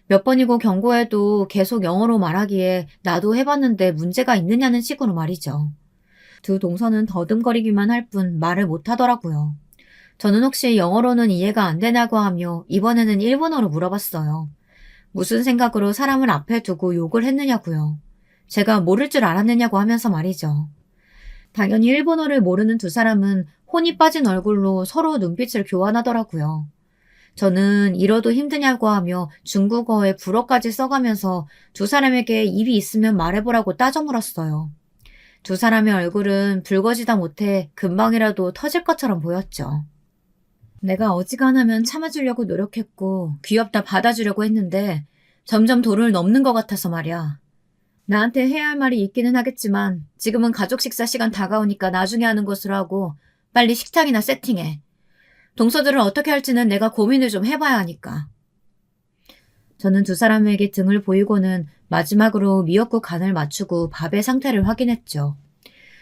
몇 번이고 경고해도 계속 영어로 말하기에 나도 해봤는데 문제가 있느냐는 식으로 말이죠. 두 동서는 더듬거리기만 할 뿐 말을 못하더라고요. 저는 혹시 영어로는 이해가 안 되냐고 하며 이번에는 일본어로 물어봤어요. 무슨 생각으로 사람을 앞에 두고 욕을 했느냐고요. 제가 모를 줄 알았느냐고 하면서 말이죠. 당연히 일본어를 모르는 두 사람은 혼이 빠진 얼굴로 서로 눈빛을 교환하더라고요. 저는 이러도 힘드냐고 하며 중국어에 불어까지 써가면서 두 사람에게 입이 있으면 말해보라고 따져 물었어요. 두 사람의 얼굴은 붉어지다 못해 금방이라도 터질 것처럼 보였죠. 내가 어지간하면 참아주려고 노력했고 귀엽다 받아주려고 했는데 점점 도를 넘는 것 같아서 말이야. 나한테 해야 할 말이 있기는 하겠지만 지금은 가족 식사 시간 다가오니까 나중에 하는 것으로 하고 빨리 식탁이나 세팅해. 동서들을 어떻게 할지는 내가 고민을 좀 해봐야 하니까. 저는 두 사람에게 등을 보이고는 마지막으로 미역국 간을 맞추고 밥의 상태를 확인했죠.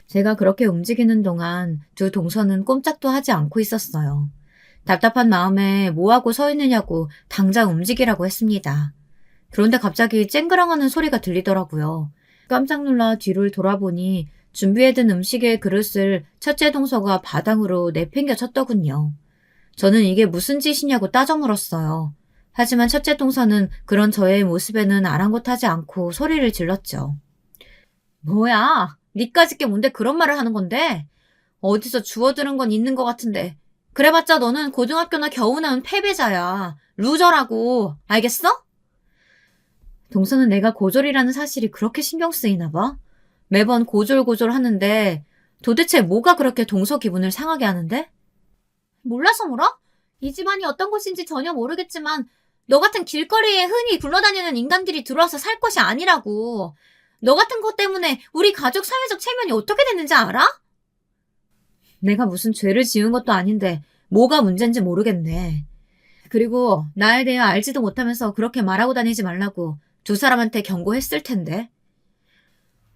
제가 그렇게 움직이는 동안 두 동서는 꼼짝도 하지 않고 있었어요. 답답한 마음에 뭐하고 서 있느냐고 당장 움직이라고 했습니다. 그런데 갑자기 쨍그랑하는 소리가 들리더라고요. 깜짝 놀라 뒤를 돌아보니 준비해둔 음식의 그릇을 첫째 동서가 바닥으로 내팽겨 쳤더군요. 저는 이게 무슨 짓이냐고 따져 물었어요. 하지만 첫째 동서는 그런 저의 모습에는 아랑곳하지 않고 소리를 질렀죠. 뭐야? 니까짓 게 뭔데 그런 말을 하는 건데? 어디서 주워들은 건 있는 것 같은데. 그래봤자 너는 고등학교나 겨우 나온 패배자야. 루저라고. 알겠어? 동서는 내가 고졸이라는 사실이 그렇게 신경 쓰이나 봐. 매번 고졸 하는데 도대체 뭐가 그렇게 동서 기분을 상하게 하는데? 몰라서 물어? 이 집안이 어떤 곳인지 전혀 모르겠지만 너 같은 길거리에 흔히 굴러다니는 인간들이 들어와서 살 것이 아니라고. 너 같은 것 때문에 우리 가족 사회적 체면이 어떻게 됐는지 알아? 내가 무슨 죄를 지은 것도 아닌데 뭐가 문제인지 모르겠네. 그리고 나에 대해 알지도 못하면서 그렇게 말하고 다니지 말라고 두 사람한테 경고했을 텐데.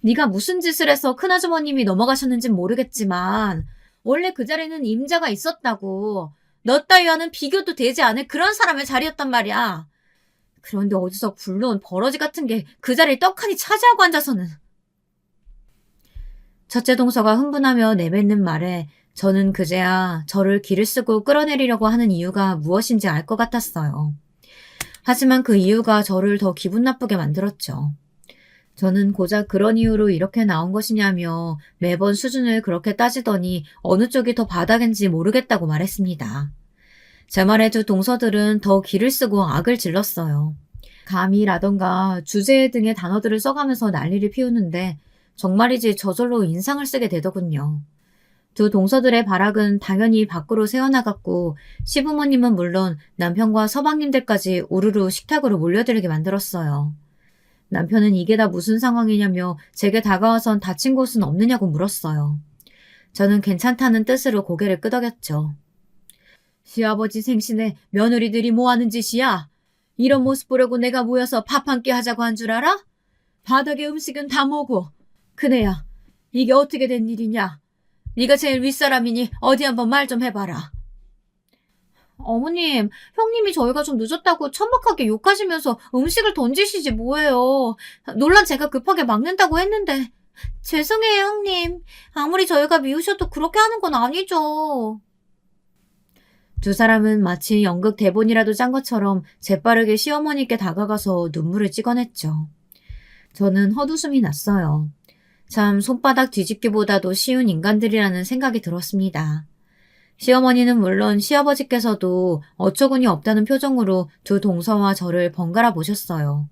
네가 무슨 짓을 해서 큰아주머님이 넘어가셨는진 모르겠지만 원래 그 자리는 임자가 있었다고. 너 따위와는 비교도 되지 않을 그런 사람의 자리였단 말이야. 그런데 어디서 굴러온 버러지 같은 게 그 자리를 떡하니 차지하고 앉아서는. 첫째 동서가 흥분하며 내뱉는 말에 저는 그제야 저를 기를 쓰고 끌어내리려고 하는 이유가 무엇인지 알 것 같았어요. 하지만 그 이유가 저를 더 기분 나쁘게 만들었죠. 저는 고작 그런 이유로 이렇게 나온 것이냐며 매번 수준을 그렇게 따지더니 어느 쪽이 더 바닥인지 모르겠다고 말했습니다. 제 말에 두 동서들은 더 기를 쓰고 악을 질렀어요. 감이라던가 주제 등의 단어들을 써가면서 난리를 피우는데 정말이지 저절로 인상을 쓰게 되더군요. 두 동서들의 발악은 당연히 밖으로 새어나갔고 시부모님은 물론 남편과 서방님들까지 우르르 식탁으로 몰려들게 만들었어요. 남편은 이게 다 무슨 상황이냐며 제게 다가와선 다친 곳은 없느냐고 물었어요. 저는 괜찮다는 뜻으로 고개를 끄덕였죠. 시아버지 생신에 며느리들이 뭐 하는 짓이야? 이런 모습 보려고 내가 모여서 밥 한 끼 하자고 한 줄 알아? 바닥에 음식은 다 모고. 그네야, 이게 어떻게 된 일이냐? 네가 제일 윗사람이니 어디 한번 말 좀 해봐라. 어머님, 형님이 저희가 좀 늦었다고 천박하게 욕하시면서 음식을 던지시지 뭐예요. 논란 제가 급하게 막는다고 했는데. 죄송해요, 형님. 아무리 저희가 미우셔도 그렇게 하는 건 아니죠. 두 사람은 마치 연극 대본이라도 짠 것처럼 재빠르게 시어머니께 다가가서 눈물을 찍어냈죠. 저는 헛웃음이 났어요. 참 손바닥 뒤집기보다도 쉬운 인간들이라는 생각이 들었습니다. 시어머니는 물론 시아버지께서도 어처구니 없다는 표정으로 두 동서와 저를 번갈아 보셨어요.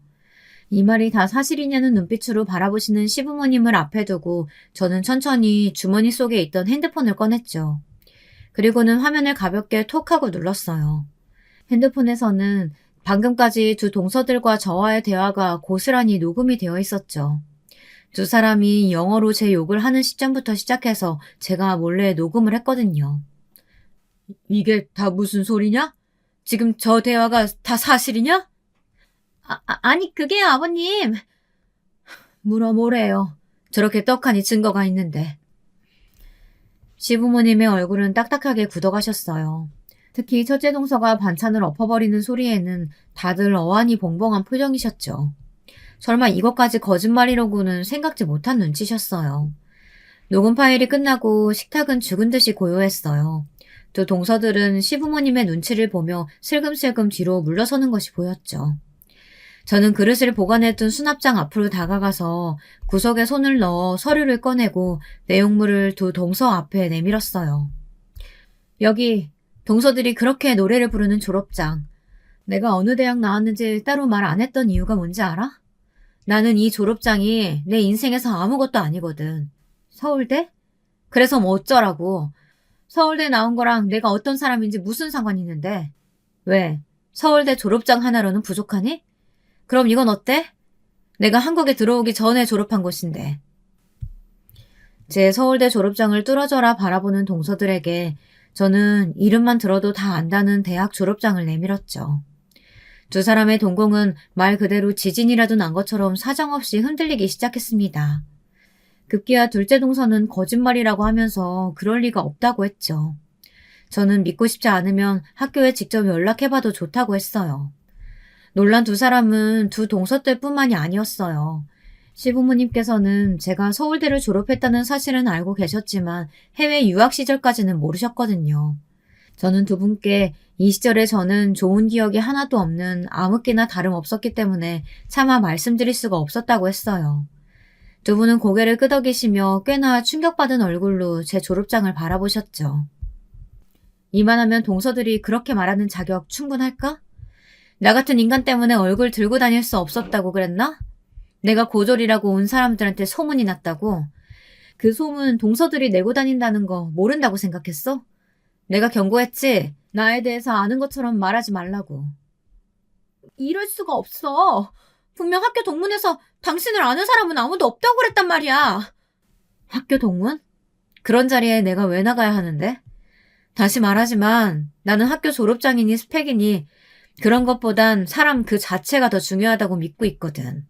이 말이 다 사실이냐는 눈빛으로 바라보시는 시부모님을 앞에 두고 저는 천천히 주머니 속에 있던 핸드폰을 꺼냈죠. 그리고는 화면을 가볍게 톡 하고 눌렀어요. 핸드폰에서는 방금까지 두 동서들과 저와의 대화가 고스란히 녹음이 되어 있었죠. 두 사람이 영어로 제 욕을 하는 시점부터 시작해서 제가 몰래 녹음을 했거든요. 이게 다 무슨 소리냐? 지금 저 대화가 다 사실이냐? 아니 그게요 아버님. 뭐래요. 저렇게 떡하니 증거가 있는데. 시부모님의 얼굴은 딱딱하게 굳어가셨어요. 특히 첫째 동서가 반찬을 엎어버리는 소리에는 다들 어안이 봉봉한 표정이셨죠. 설마 이것까지 거짓말이라고는 생각지 못한 눈치셨어요. 녹음 파일이 끝나고 식탁은 죽은 듯이 고요했어요. 두 동서들은 시부모님의 눈치를 보며 슬금슬금 뒤로 물러서는 것이 보였죠. 저는 그릇을 보관해둔 수납장 앞으로 다가가서 구석에 손을 넣어 서류를 꺼내고 내용물을 두 동서 앞에 내밀었어요. 여기 동서들이 그렇게 노래를 부르는 졸업장. 내가 어느 대학 나왔는지 따로 말 안 했던 이유가 뭔지 알아? 나는 이 졸업장이 내 인생에서 아무것도 아니거든. 서울대? 그래서 뭐 어쩌라고. 서울대 나온 거랑 내가 어떤 사람인지 무슨 상관이 있는데. 왜? 서울대 졸업장 하나로는 부족하니? 그럼 이건 어때? 내가 한국에 들어오기 전에 졸업한 곳인데. 제 서울대 졸업장을 뚫어져라 바라보는 동서들에게 저는 이름만 들어도 다 안다는 대학 졸업장을 내밀었죠. 두 사람의 동공은 말 그대로 지진이라도 난 것처럼 사정없이 흔들리기 시작했습니다. 급기야 둘째 동서는 거짓말이라고 하면서 그럴 리가 없다고 했죠. 저는 믿고 싶지 않으면 학교에 직접 연락해봐도 좋다고 했어요. 놀란 두 사람은 두 동서 때뿐만이 아니었어요. 시부모님께서는 제가 서울대를 졸업했다는 사실은 알고 계셨지만 해외 유학 시절까지는 모르셨거든요. 저는 두 분께 이 시절에 저는 좋은 기억이 하나도 없는 암흑기나 다름없었기 때문에 차마 말씀드릴 수가 없었다고 했어요. 두 분은 고개를 끄덕이시며 꽤나 충격받은 얼굴로 제 졸업장을 바라보셨죠. 이만하면 동서들이 그렇게 말하는 자격 충분할까? 나 같은 인간 때문에 얼굴 들고 다닐 수 없었다고 그랬나? 내가 고졸이라고 온 사람들한테 소문이 났다고? 그 소문 동서들이 내고 다닌다는 거 모른다고 생각했어? 내가 경고했지? 나에 대해서 아는 것처럼 말하지 말라고. 이럴 수가 없어. 분명 학교 동문에서 당신을 아는 사람은 아무도 없다고 그랬단 말이야. 학교 동문? 그런 자리에 내가 왜 나가야 하는데? 다시 말하지만 나는 학교 졸업장이니 스펙이니 그런 것보단 사람 그 자체가 더 중요하다고 믿고 있거든.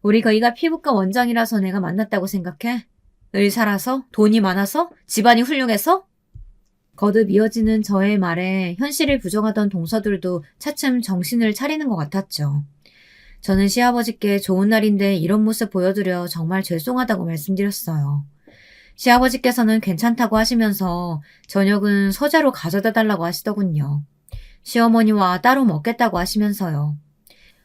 우리 거기가 피부과 원장이라서 내가 만났다고 생각해? 의사라서? 돈이 많아서? 집안이 훌륭해서? 거듭 이어지는 저의 말에 현실을 부정하던 동서들도 차츰 정신을 차리는 것 같았죠. 저는 시아버지께 좋은 날인데 이런 모습 보여드려 정말 죄송하다고 말씀드렸어요. 시아버지께서는 괜찮다고 하시면서 저녁은 서재로 가져다 달라고 하시더군요. 시어머니와 따로 먹겠다고 하시면서요.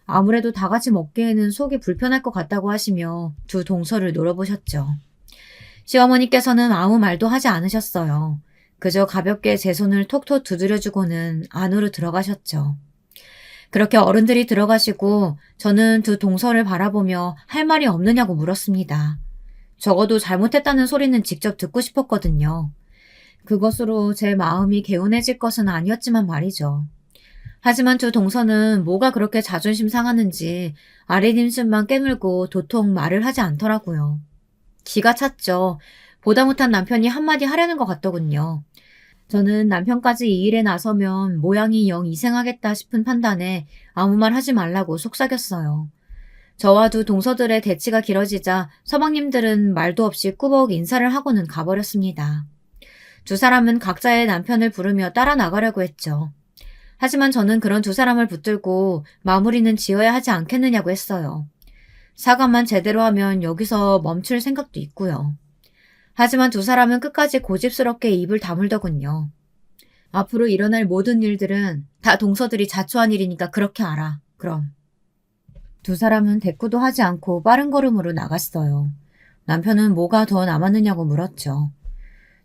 아무래도 다 같이 먹기에는 속이 불편할 것 같다고 하시며 두 동서를 노려보셨죠. 시어머니께서는 아무 말도 하지 않으셨어요. 그저 가볍게 제 손을 톡톡 두드려주고는 안으로 들어가셨죠. 그렇게 어른들이 들어가시고 저는 두 동서를 바라보며 할 말이 없느냐고 물었습니다. 적어도 잘못했다는 소리는 직접 듣고 싶었거든요. 그것으로 제 마음이 개운해질 것은 아니었지만 말이죠. 하지만 두 동서는 뭐가 그렇게 자존심 상하는지 아랫입술만 깨물고 도통 말을 하지 않더라고요. 기가 찼죠. 보다 못한 남편이 한마디 하려는 것 같더군요. 저는 남편까지 이 일에 나서면 모양이 영 이상하겠다 싶은 판단에 아무 말 하지 말라고 속삭였어요. 저와 두 동서들의 대치가 길어지자 서방님들은 말도 없이 꾸벅 인사를 하고는 가버렸습니다. 두 사람은 각자의 남편을 부르며 따라 나가려고 했죠. 하지만 저는 그런 두 사람을 붙들고 마무리는 지어야 하지 않겠느냐고 했어요. 사과만 제대로 하면 여기서 멈출 생각도 있고요. 하지만 두 사람은 끝까지 고집스럽게 입을 다물더군요. 앞으로 일어날 모든 일들은 다 동서들이 자초한 일이니까 그렇게 알아. 그럼. 두 사람은 대꾸도 하지 않고 빠른 걸음으로 나갔어요. 남편은 뭐가 더 남았느냐고 물었죠.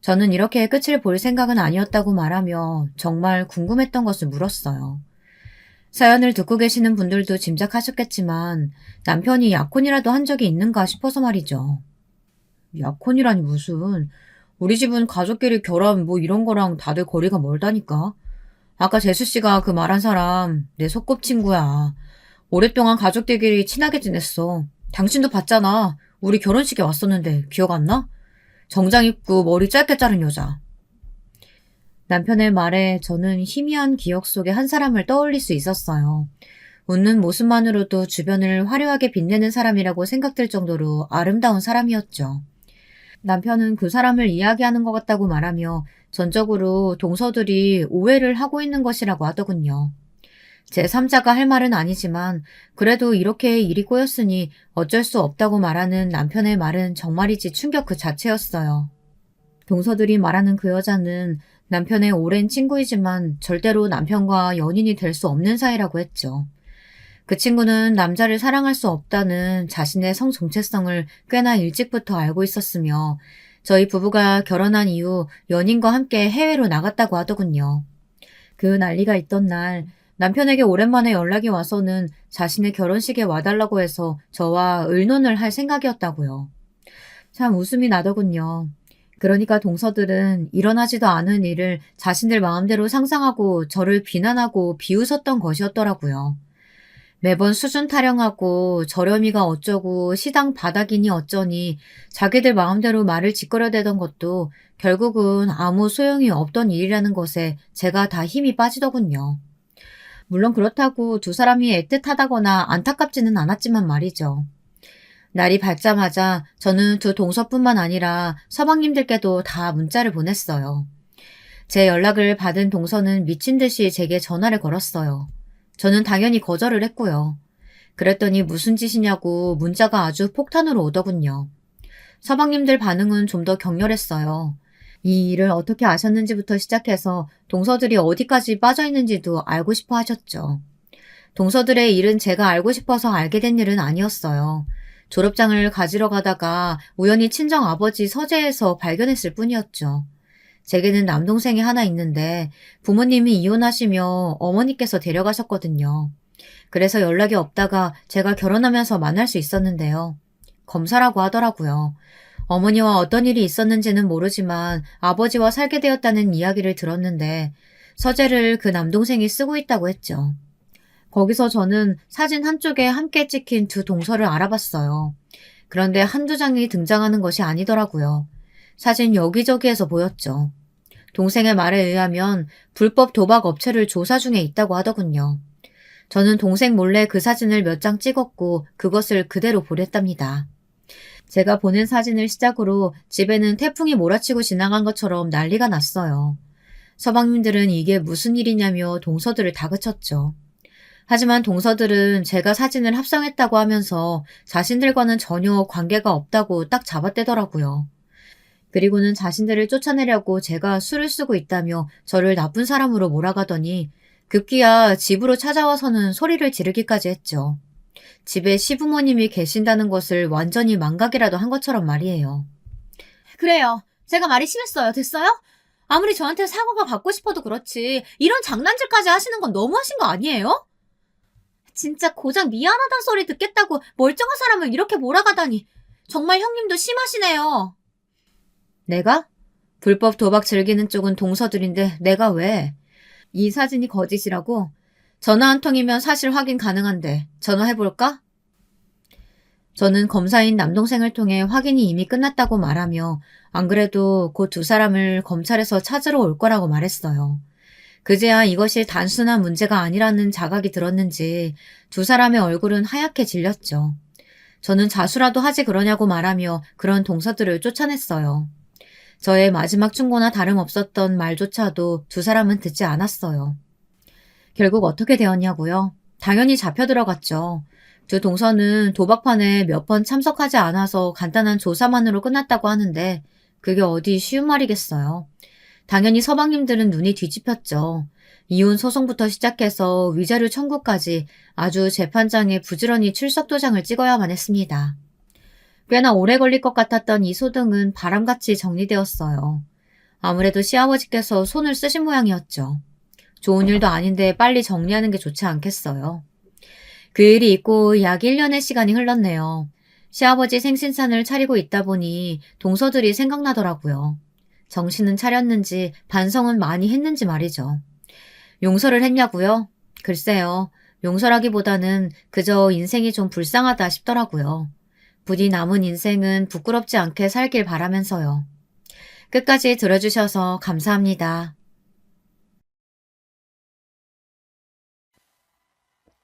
저는 이렇게 끝을 볼 생각은 아니었다고 말하며 정말 궁금했던 것을 물었어요. 사연을 듣고 계시는 분들도 짐작하셨겠지만 남편이 약혼이라도 한 적이 있는가 싶어서 말이죠. 약혼이라니 무슨. 우리 집은 가족끼리 결혼 뭐 이런 거랑 다들 거리가 멀다니까. 아까 재수 씨가 그 말한 사람 내 소꿉친구야. 오랫동안 가족들끼리 친하게 지냈어. 당신도 봤잖아. 우리 결혼식에 왔었는데 기억 안 나? 정장 입고 머리 짧게 자른 여자. 남편의 말에 저는 희미한 기억 속에 한 사람을 떠올릴 수 있었어요. 웃는 모습만으로도 주변을 화려하게 빛내는 사람이라고 생각될 정도로 아름다운 사람이었죠. 남편은 그 사람을 이야기하는 것 같다고 말하며 전적으로 동서들이 오해를 하고 있는 것이라고 하더군요. 제3자가 할 말은 아니지만 그래도 이렇게 일이 꼬였으니 어쩔 수 없다고 말하는 남편의 말은 정말이지 충격 그 자체였어요. 동서들이 말하는 그 여자는 남편의 오랜 친구이지만 절대로 남편과 연인이 될 수 없는 사이라고 했죠. 그 친구는 남자를 사랑할 수 없다는 자신의 성 정체성을 꽤나 일찍부터 알고 있었으며 저희 부부가 결혼한 이후 연인과 함께 해외로 나갔다고 하더군요. 그 난리가 있던 날 남편에게 오랜만에 연락이 와서는 자신의 결혼식에 와달라고 해서 저와 의논을 할 생각이었다고요. 참 웃음이 나더군요. 그러니까 동서들은 일어나지도 않은 일을 자신들 마음대로 상상하고 저를 비난하고 비웃었던 것이었더라고요. 매번 수준 타령하고 저렴이가 어쩌고 시당 바닥이니 어쩌니 자기들 마음대로 말을 짓거려대던 것도 결국은 아무 소용이 없던 일이라는 것에 제가 다 힘이 빠지더군요. 물론 그렇다고 두 사람이 애틋하다거나 안타깝지는 않았지만 말이죠. 날이 밝자마자 저는 두 동서뿐만 아니라 서방님들께도 다 문자를 보냈어요. 제 연락을 받은 동서는 미친 듯이 제게 전화를 걸었어요. 저는 당연히 거절을 했고요. 그랬더니 무슨 짓이냐고 문자가 아주 폭탄으로 오더군요. 서방님들 반응은 좀 더 격렬했어요. 이 일을 어떻게 아셨는지부터 시작해서 동서들이 어디까지 빠져있는지도 알고 싶어 하셨죠. 동서들의 일은 제가 알고 싶어서 알게 된 일은 아니었어요. 졸업장을 가지러 가다가 우연히 친정 아버지 서재에서 발견했을 뿐이었죠. 제게는 남동생이 하나 있는데 부모님이 이혼하시며 어머니께서 데려가셨거든요. 그래서 연락이 없다가 제가 결혼하면서 만날 수 있었는데요. 검사라고 하더라고요. 어머니와 어떤 일이 있었는지는 모르지만 아버지와 살게 되었다는 이야기를 들었는데 서재를 그 남동생이 쓰고 있다고 했죠. 거기서 저는 사진 한쪽에 함께 찍힌 두 동서를 알아봤어요. 그런데 한두 장이 등장하는 것이 아니더라고요. 사진 여기저기에서 보였죠. 동생의 말에 의하면 불법 도박 업체를 조사 중에 있다고 하더군요. 저는 동생 몰래 그 사진을 몇 장 찍었고 그것을 그대로 보냈답니다. 제가 보낸 사진을 시작으로 집에는 태풍이 몰아치고 지나간 것처럼 난리가 났어요. 서방님들은 이게 무슨 일이냐며 동서들을 다그쳤죠. 하지만 동서들은 제가 사진을 합성했다고 하면서 자신들과는 전혀 관계가 없다고 딱 잡아떼더라고요. 그리고는 자신들을 쫓아내려고 제가 술을 쓰고 있다며 저를 나쁜 사람으로 몰아가더니 급기야 집으로 찾아와서는 소리를 지르기까지 했죠. 집에 시부모님이 계신다는 것을 완전히 망각이라도 한 것처럼 말이에요. 그래요. 제가 말이 심했어요. 됐어요? 아무리 저한테 사과가 받고 싶어도 그렇지 이런 장난질까지 하시는 건 너무하신 거 아니에요? 진짜 고작 미안하단 소리 듣겠다고 멀쩡한 사람을 이렇게 몰아가다니 정말 형님도 심하시네요. 내가? 불법 도박 즐기는 쪽은 동서들인데 내가 왜? 이 사진이 거짓이라고? 전화 한 통이면 사실 확인 가능한데 전화해볼까? 저는 검사인 남동생을 통해 확인이 이미 끝났다고 말하며 안 그래도 곧 두 사람을 검찰에서 찾으러 올 거라고 말했어요. 그제야 이것이 단순한 문제가 아니라는 자각이 들었는지 두 사람의 얼굴은 하얗게 질렸죠. 저는 자수라도 하지 그러냐고 말하며 그런 동서들을 쫓아냈어요. 저의 마지막 충고나 다름없었던 말조차도 두 사람은 듣지 않았어요. 결국 어떻게 되었냐고요? 당연히 잡혀 들어갔죠. 두 동서는 도박판에 몇 번 참석하지 않아서 간단한 조사만으로 끝났다고 하는데 그게 어디 쉬운 말이겠어요. 당연히 서방님들은 눈이 뒤집혔죠. 이혼 소송부터 시작해서 위자료 청구까지 아주 재판장에 부지런히 출석 도장을 찍어야만 했습니다. 꽤나 오래 걸릴 것 같았던 이 소등은 바람같이 정리되었어요. 아무래도 시아버지께서 손을 쓰신 모양이었죠. 좋은 일도 아닌데 빨리 정리하는 게 좋지 않겠어요. 그 일이 있고 약 1년의 시간이 흘렀네요. 시아버지 생신상을 차리고 있다 보니 동서들이 생각나더라고요. 정신은 차렸는지 반성은 많이 했는지 말이죠. 용서를 했냐고요? 글쎄요. 용서라기보다는 그저 인생이 좀 불쌍하다 싶더라고요. 부디 남은 인생은 부끄럽지 않게 살길 바라면서요. 끝까지 들어주셔서 감사합니다.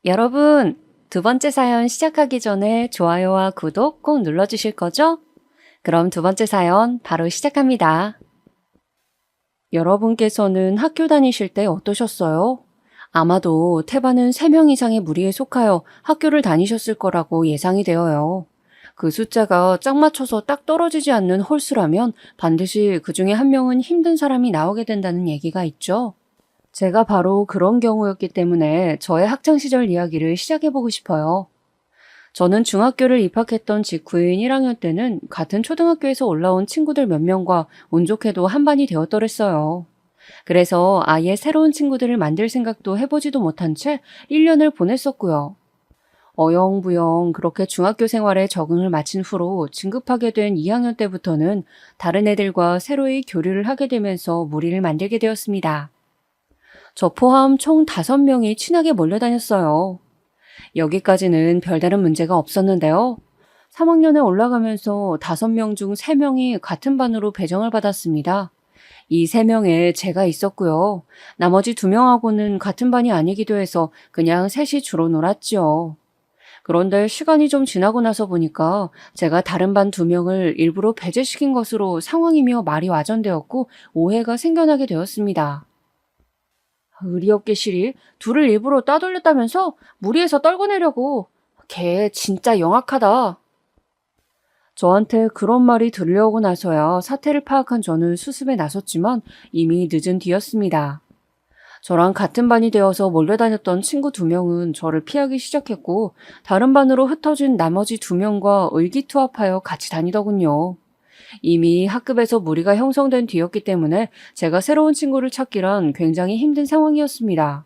여러분, 두 번째 사연 시작하기 전에 좋아요와 구독 꼭 눌러주실 거죠? 그럼 두 번째 사연 바로 시작합니다. 여러분께서는 학교 다니실 때 어떠셨어요? 아마도 태반은 3명 이상의 무리에 속하여 학교를 다니셨을 거라고 예상이 되어요. 그 숫자가 짝 맞춰서 딱 떨어지지 않는 홀수라면 반드시 그 중에 한 명은 힘든 사람이 나오게 된다는 얘기가 있죠. 제가 바로 그런 경우였기 때문에 저의 학창시절 이야기를 시작해보고 싶어요. 저는 중학교를 입학했던 직후인 1학년 때는 같은 초등학교에서 올라온 친구들 몇 명과 운 좋게도 한 반이 되었더랬어요. 그래서 아예 새로운 친구들을 만들 생각도 해보지도 못한 채 1년을 보냈었고요. 어영부영 그렇게 중학교 생활에 적응을 마친 후로 진급하게 된 2학년 때부터는 다른 애들과 새로이 교류를 하게 되면서 무리를 만들게 되었습니다. 저 포함 총 5명이 친하게 몰려다녔어요. 여기까지는 별다른 문제가 없었는데요. 3학년에 올라가면서 5명 중 3명이 같은 반으로 배정을 받았습니다. 이 3명에 제가 있었고요. 나머지 2명하고는 같은 반이 아니기도 해서 그냥 셋이 주로 놀았죠. 그런데 시간이 좀 지나고 나서 보니까 제가 다른 반 2명을 일부러 배제시킨 것으로 상황이며 말이 와전되었고 오해가 생겨나게 되었습니다. 의리 없게 시리 둘을 일부러 따돌렸다면서 무리해서 떨궈내려고. 걔 진짜 영악하다. 저한테 그런 말이 들려오고 나서야 사태를 파악한 저는 수습에 나섰지만 이미 늦은 뒤였습니다. 저랑 같은 반이 되어서 몰려다녔던 친구 2명은 저를 피하기 시작했고 다른 반으로 흩어진 나머지 2명과 의기투합하여 같이 다니더군요. 이미 학급에서 무리가 형성된 뒤였기 때문에 제가 새로운 친구를 찾기란 굉장히 힘든 상황이었습니다.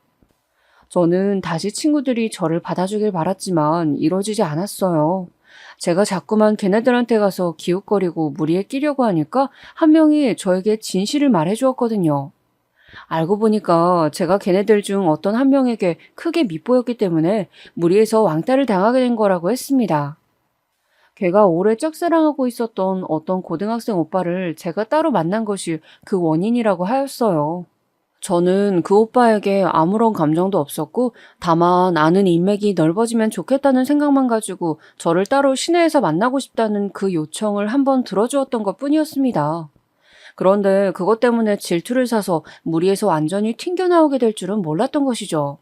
저는 다시 친구들이 저를 받아주길 바랐지만 이루어지지 않았어요. 제가 자꾸만 걔네들한테 가서 기웃거리고 무리에 끼려고 하니까 한 명이 저에게 진실을 말해주었거든요. 알고 보니까 제가 걔네들 중 어떤 한 명에게 크게 밉보였기 때문에 무리해서 왕따를 당하게 된 거라고 했습니다. 걔가 오래 짝사랑하고 있었던 어떤 고등학생 오빠를 제가 따로 만난 것이 그 원인이라고 하였어요. 저는 그 오빠에게 아무런 감정도 없었고 다만 아는 인맥이 넓어지면 좋겠다는 생각만 가지고 저를 따로 시내에서 만나고 싶다는 그 요청을 한번 들어주었던 것 뿐이었습니다. 그런데 그것 때문에 질투를 사서 무리해서 완전히 튕겨나오게 될 줄은 몰랐던 것이죠.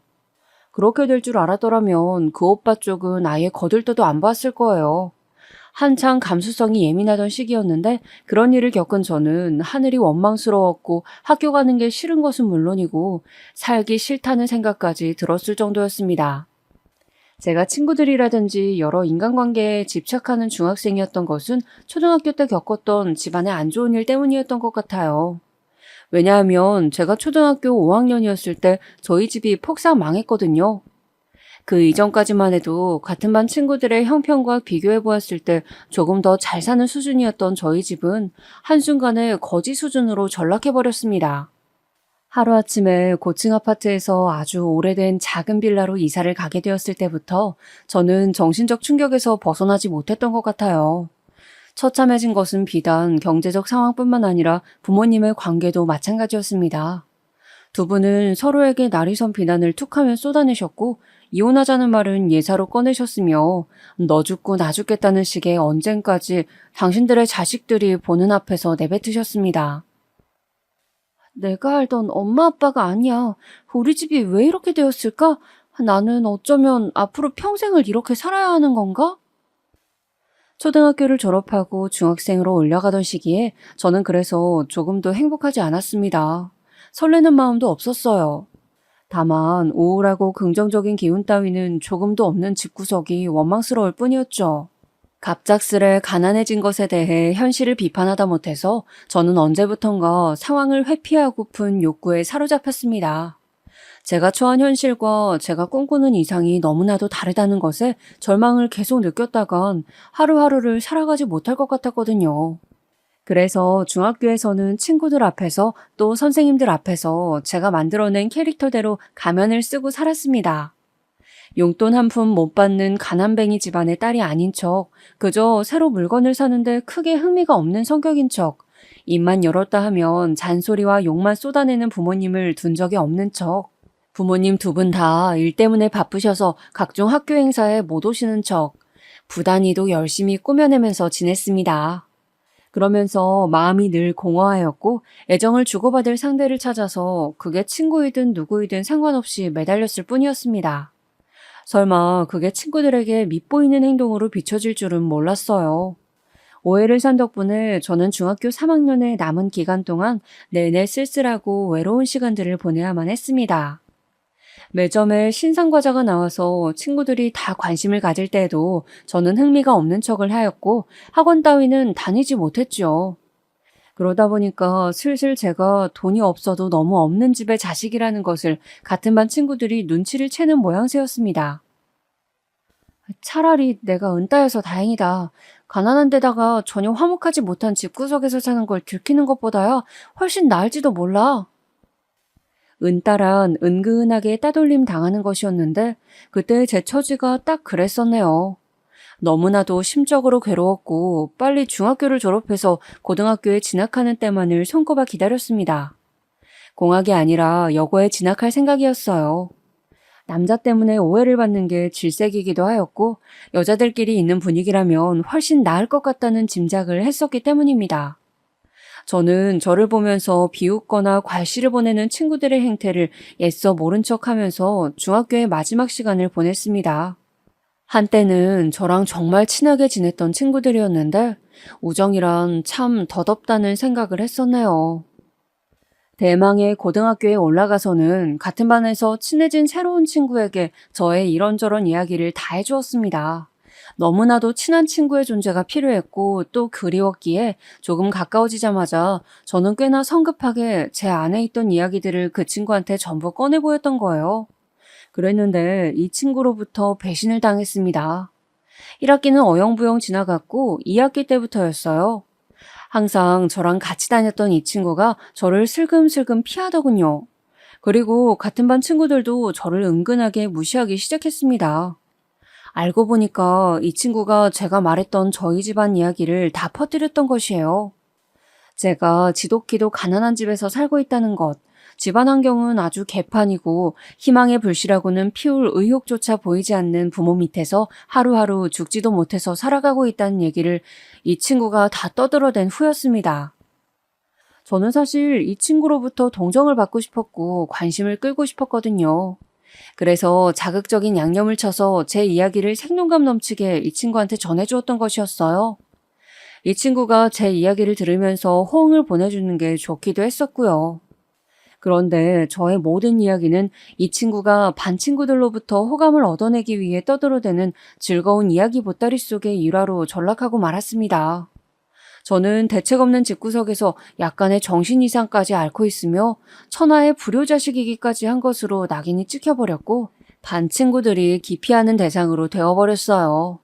그렇게 될 줄 알았더라면 그 오빠 쪽은 아예 거들떠도 안 봤을 거예요. 한창 감수성이 예민하던 시기였는데 그런 일을 겪은 저는 하늘이 원망스러웠고 학교 가는 게 싫은 것은 물론이고 살기 싫다는 생각까지 들었을 정도였습니다. 제가 친구들이라든지 여러 인간관계에 집착하는 중학생이었던 것은 초등학교 때 겪었던 집안의 안 좋은 일 때문이었던 것 같아요. 왜냐하면 제가 초등학교 5학년이었을 때 저희 집이 폭삭 망했거든요. 그 이전까지만 해도 같은 반 친구들의 형편과 비교해 보았을 때 조금 더 잘 사는 수준이었던 저희 집은 한순간에 거지 수준으로 전락해 버렸습니다. 하루아침에 고층 아파트에서 아주 오래된 작은 빌라로 이사를 가게 되었을 때부터 저는 정신적 충격에서 벗어나지 못했던 것 같아요. 처참해진 것은 비단 경제적 상황뿐만 아니라 부모님의 관계도 마찬가지였습니다. 두 분은 서로에게 날이선 비난을 툭하면 쏟아내셨고 이혼하자는 말은 예사로 꺼내셨으며 너 죽고 나 죽겠다는 식의 언쟁까지 당신들의 자식들이 보는 앞에서 내뱉으셨습니다. 내가 알던 엄마 아빠가 아니야. 우리 집이 왜 이렇게 되었을까? 나는 어쩌면 앞으로 평생을 이렇게 살아야 하는 건가? 초등학교를 졸업하고 중학생으로 올라가던 시기에 저는 그래서 조금도 행복하지 않았습니다. 설레는 마음도 없었어요. 다만 우울하고 긍정적인 기운 따위는 조금도 없는 집구석이 원망스러울 뿐이었죠. 갑작스레 가난해진 것에 대해 현실을 비판하다 못해서 저는 언제부턴가 상황을 회피하고픈 욕구에 사로잡혔습니다. 제가 처한 현실과 제가 꿈꾸는 이상이 너무나도 다르다는 것에 절망을 계속 느꼈다간 하루하루를 살아가지 못할 것 같았거든요. 그래서 중학교에서는 친구들 앞에서 또 선생님들 앞에서 제가 만들어낸 캐릭터대로 가면을 쓰고 살았습니다. 용돈 한 푼 못 받는 가난뱅이 집안의 딸이 아닌 척, 그저 새로 물건을 사는데 크게 흥미가 없는 성격인 척, 입만 열었다 하면 잔소리와 욕만 쏟아내는 부모님을 둔 적이 없는 척, 부모님 두 분 다 일 때문에 바쁘셔서 각종 학교 행사에 못 오시는 척, 부단히도 열심히 꾸며내면서 지냈습니다. 그러면서 마음이 늘 공허하였고 애정을 주고받을 상대를 찾아서 그게 친구이든 누구이든 상관없이 매달렸을 뿐이었습니다. 설마 그게 친구들에게 밉보이는 행동으로 비춰질 줄은 몰랐어요. 오해를 산 덕분에 저는 중학교 3학년의 남은 기간 동안 내내 쓸쓸하고 외로운 시간들을 보내야만 했습니다. 매점에 신상 과자가 나와서 친구들이 다 관심을 가질 때에도 저는 흥미가 없는 척을 하였고 학원 따위는 다니지 못했죠. 그러다 보니까 슬슬 제가 돈이 없어도 너무 없는 집의 자식이라는 것을 같은 반 친구들이 눈치를 채는 모양새였습니다. 차라리 내가 은따여서 다행이다. 가난한 데다가 전혀 화목하지 못한 집구석에서 사는 걸 들키는 것보다야 훨씬 나을지도 몰라. 은따란 은근하게 따돌림 당하는 것이었는데 그때 제 처지가 딱 그랬었네요. 너무나도 심적으로 괴로웠고 빨리 중학교를 졸업해서 고등학교에 진학하는 때만을 손꼽아 기다렸습니다. 공학이 아니라 여고에 진학할 생각이었어요. 남자 때문에 오해를 받는 게 질색이기도 하였고 여자들끼리 있는 분위기라면 훨씬 나을 것 같다는 짐작을 했었기 때문입니다. 저는 저를 보면서 비웃거나 괄시를 보내는 친구들의 행태를 애써 모른 척하면서 중학교의 마지막 시간을 보냈습니다. 한때는 저랑 정말 친하게 지냈던 친구들이었는데 우정이란 참 덧없다는 생각을 했었네요. 대망의 고등학교에 올라가서는 같은 반에서 친해진 새로운 친구에게 저의 이런저런 이야기를 다 해주었습니다. 너무나도 친한 친구의 존재가 필요했고 또 그리웠기에 조금 가까워지자마자 저는 꽤나 성급하게 제 안에 있던 이야기들을 그 친구한테 전부 꺼내 보였던 거예요. 그랬는데 이 친구로부터 배신을 당했습니다. 1학기는 어영부영 지나갔고 2학기 때부터였어요. 항상 저랑 같이 다녔던 이 친구가 저를 슬금슬금 피하더군요. 그리고 같은 반 친구들도 저를 은근하게 무시하기 시작했습니다. 알고 보니까 이 친구가 제가 말했던 저희 집안 이야기를 다 퍼뜨렸던 것이에요. 제가 지독히도 가난한 집에서 살고 있다는 것, 집안 환경은 아주 개판이고 희망의 불씨라고는 피울 의욕조차 보이지 않는 부모 밑에서 하루하루 죽지도 못해서 살아가고 있다는 얘기를 이 친구가 다 떠들어댄 후였습니다. 저는 사실 이 친구로부터 동정을 받고 싶었고 관심을 끌고 싶었거든요. 그래서 자극적인 양념을 쳐서 제 이야기를 생동감 넘치게 이 친구한테 전해주었던 것이었어요. 이 친구가 제 이야기를 들으면서 호응을 보내주는 게 좋기도 했었고요. 그런데 저의 모든 이야기는 이 친구가 반 친구들로부터 호감을 얻어내기 위해 떠들어대는 즐거운 이야기 보따리 속의 일화로 전락하고 말았습니다. 저는 대책 없는 집구석에서 약간의 정신 이상까지 앓고 있으며 천하의 불효자식이기까지 한 것으로 낙인이 찍혀버렸고 반 친구들이 기피하는 대상으로 되어버렸어요.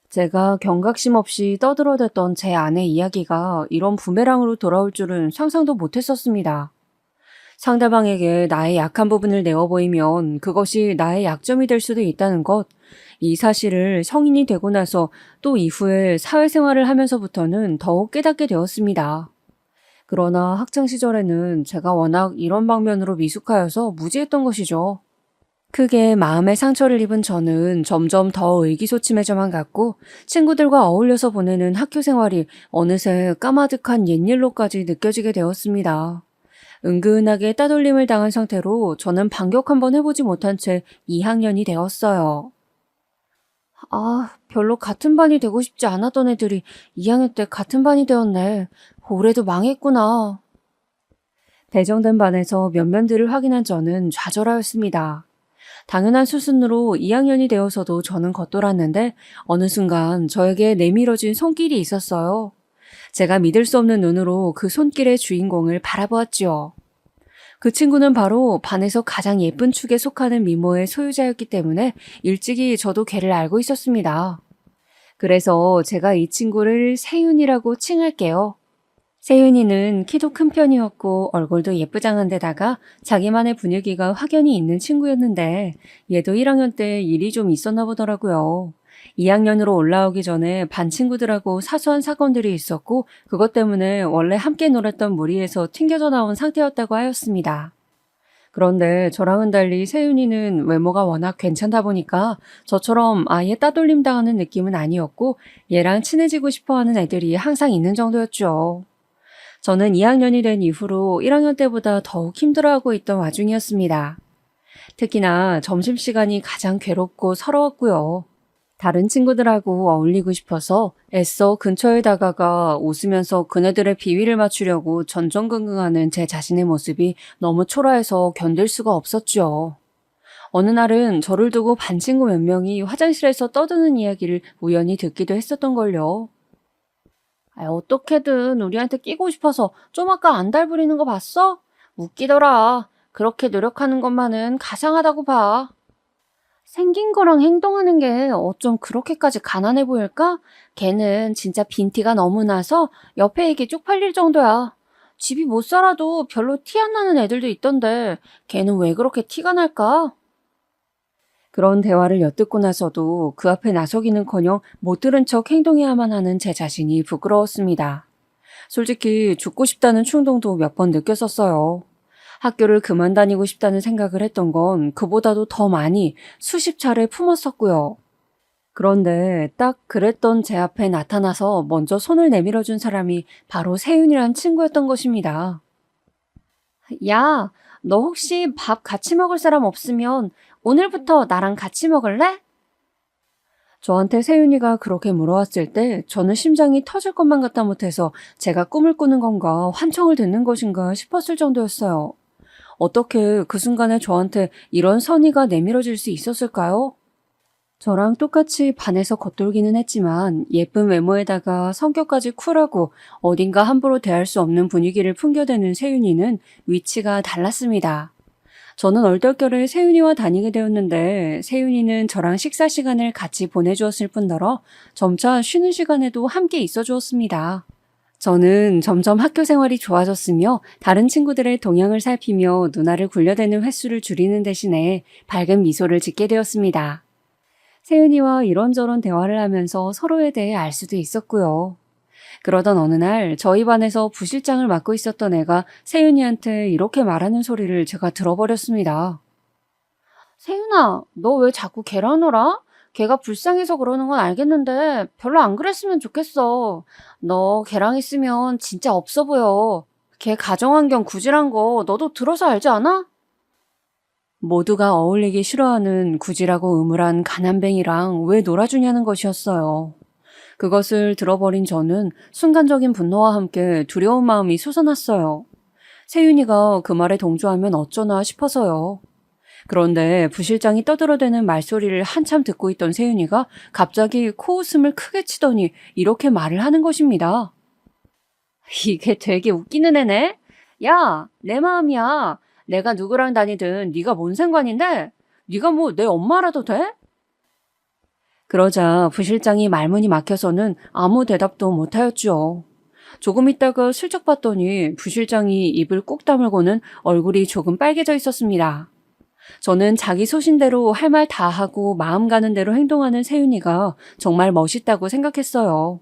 제가 경각심 없이 떠들어댔던 제 아내 이야기가 이런 부메랑으로 돌아올 줄은 상상도 못했었습니다. 상대방에게 나의 약한 부분을 내어 보이면 그것이 나의 약점이 될 수도 있다는 것, 이 사실을 성인이 되고 나서 또 이후에 사회생활을 하면서부터는 더욱 깨닫게 되었습니다. 그러나 학창시절에는 제가 워낙 이런 방면으로 미숙하여서 무지했던 것이죠. 크게 마음의 상처를 입은 저는 점점 더 의기소침해져만 갔고 친구들과 어울려서 보내는 학교 생활이 어느새 까마득한 옛일로까지 느껴지게 되었습니다. 은근하게 따돌림을 당한 상태로 저는 반격 한번 해보지 못한 채 2학년이 되었어요. 별로 같은 반이 되고 싶지 않았던 애들이 2학년 때 같은 반이 되었네. 올해도 망했구나. 배정된 반에서 면면들을 확인한 저는 좌절하였습니다. 당연한 수순으로 2학년이 되어서도 저는 겉돌았는데 어느 순간 저에게 내밀어진 손길이 있었어요. 제가 믿을 수 없는 눈으로 그 손길의 주인공을 바라보았지요. 그 친구는 바로 반에서 가장 예쁜 축에 속하는 미모의 소유자였기 때문에 일찍이 저도 걔를 알고 있었습니다. 그래서 제가 이 친구를 세윤이라고 칭할게요. 세윤이는 키도 큰 편이었고 얼굴도 예쁘장한 데다가 자기만의 분위기가 확연히 있는 친구였는데 얘도 1학년 때 일이 좀 있었나 보더라고요. 2학년으로 올라오기 전에 반 친구들하고 사소한 사건들이 있었고 그것 때문에 원래 함께 놀았던 무리에서 튕겨져 나온 상태였다고 하였습니다. 그런데 저랑은 달리 세윤이는 외모가 워낙 괜찮다 보니까 저처럼 아예 따돌림 당하는 느낌은 아니었고 얘랑 친해지고 싶어하는 애들이 항상 있는 정도였죠. 저는 2학년이 된 이후로 1학년 때보다 더욱 힘들어하고 있던 와중이었습니다. 특히나 점심시간이 가장 괴롭고 서러웠고요. 다른 친구들하고 어울리고 싶어서 애써 근처에 다가가 웃으면서 그네들의 비위를 맞추려고 전전긍긍하는 제 자신의 모습이 너무 초라해서 견딜 수가 없었죠. 어느 날은 저를 두고 반 친구 몇 명이 화장실에서 떠드는 이야기를 우연히 듣기도 했었던걸요. 어떻게든 우리한테 끼고 싶어서 좀 아까 안달 부리는 거 봤어? 웃기더라. 그렇게 노력하는 것만은 가상하다고 봐. 생긴 거랑 행동하는 게 어쩜 그렇게까지 가난해 보일까? 걔는 진짜 빈티가 너무 나서 옆에 이게 쪽팔릴 정도야. 집이 못 살아도 별로 티 안 나는 애들도 있던데 걔는 왜 그렇게 티가 날까? 그런 대화를 엿듣고 나서도 그 앞에 나서기는커녕 못 들은 척 행동해야만 하는 제 자신이 부끄러웠습니다. 솔직히 죽고 싶다는 충동도 몇 번 느꼈었어요. 학교를 그만 다니고 싶다는 생각을 했던 건 그보다도 더 많이 수십 차례 품었었고요. 그런데 딱 그랬던 제 앞에 나타나서 먼저 손을 내밀어준 사람이 바로 세윤이란 친구였던 것입니다. 야, 너 혹시 밥 같이 먹을 사람 없으면 오늘부터 나랑 같이 먹을래? 저한테 세윤이가 그렇게 물어왔을 때 저는 심장이 터질 것만 같다 못해서 제가 꿈을 꾸는 건가 환청을 듣는 것인가 싶었을 정도였어요. 어떻게 그 순간에 저한테 이런 선의가 내밀어질 수 있었을까요? 저랑 똑같이 반에서 겉돌기는 했지만 예쁜 외모에다가 성격까지 쿨하고 어딘가 함부로 대할 수 없는 분위기를 풍겨대는 세윤이는 위치가 달랐습니다. 저는 얼떨결에 세윤이와 다니게 되었는데 세윤이는 저랑 식사 시간을 같이 보내주었을 뿐더러 점차 쉬는 시간에도 함께 있어 주었습니다. 저는 점점 학교 생활이 좋아졌으며 다른 친구들의 동향을 살피며 누나를 굴려대는 횟수를 줄이는 대신에 밝은 미소를 짓게 되었습니다. 세윤이와 이런저런 대화를 하면서 서로에 대해 알 수도 있었고요. 그러던 어느 날 저희 반에서 부실장을 맡고 있었던 애가 세윤이한테 이렇게 말하는 소리를 제가 들어버렸습니다. 세윤아, 너 왜 자꾸 걔랑 놀아? 걔가 불쌍해서 그러는 건 알겠는데 별로 안 그랬으면 좋겠어. 너 걔랑 있으면 진짜 없어 보여. 걔 가정환경 구질한 거 너도 들어서 알지 않아? 모두가 어울리기 싫어하는 구질하고 음울한 가난뱅이랑 왜 놀아주냐는 것이었어요. 그것을 들어버린 저는 순간적인 분노와 함께 두려운 마음이 솟아났어요. 세윤이가 그 말에 동조하면 어쩌나 싶어서요. 그런데 부실장이 떠들어대는 말소리를 한참 듣고 있던 세윤이가 갑자기 코웃음을 크게 치더니 이렇게 말을 하는 것입니다. 이게 되게 웃기는 애네? 야, 내 마음이야. 내가 누구랑 다니든 네가 뭔 상관인데? 네가 뭐 내 엄마라도 돼? 그러자 부실장이 말문이 막혀서는 아무 대답도 못하였죠. 조금 있다가 슬쩍 봤더니 부실장이 입을 꾹 다물고는 얼굴이 조금 빨개져 있었습니다. 저는 자기 소신대로 할 말 다 하고 마음 가는 대로 행동하는 세윤이가 정말 멋있다고 생각했어요.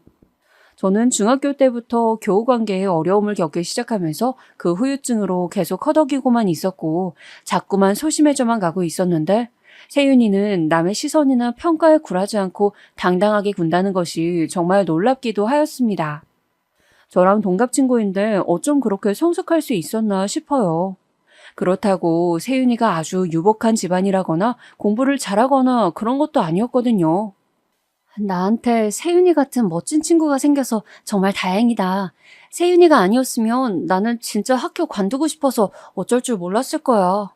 저는 중학교 때부터 교우 관계에 어려움을 겪기 시작하면서 그 후유증으로 계속 허덕이고만 있었고 자꾸만 소심해져만 가고 있었는데 세윤이는 남의 시선이나 평가에 굴하지 않고 당당하게 군다는 것이 정말 놀랍기도 하였습니다. 저랑 동갑 친구인데 어쩜 그렇게 성숙할 수 있었나 싶어요. 그렇다고 세윤이가 아주 유복한 집안이라거나 공부를 잘하거나 그런 것도 아니었거든요. 나한테 세윤이 같은 멋진 친구가 생겨서 정말 다행이다. 세윤이가 아니었으면 나는 진짜 학교 관두고 싶어서 어쩔 줄 몰랐을 거야.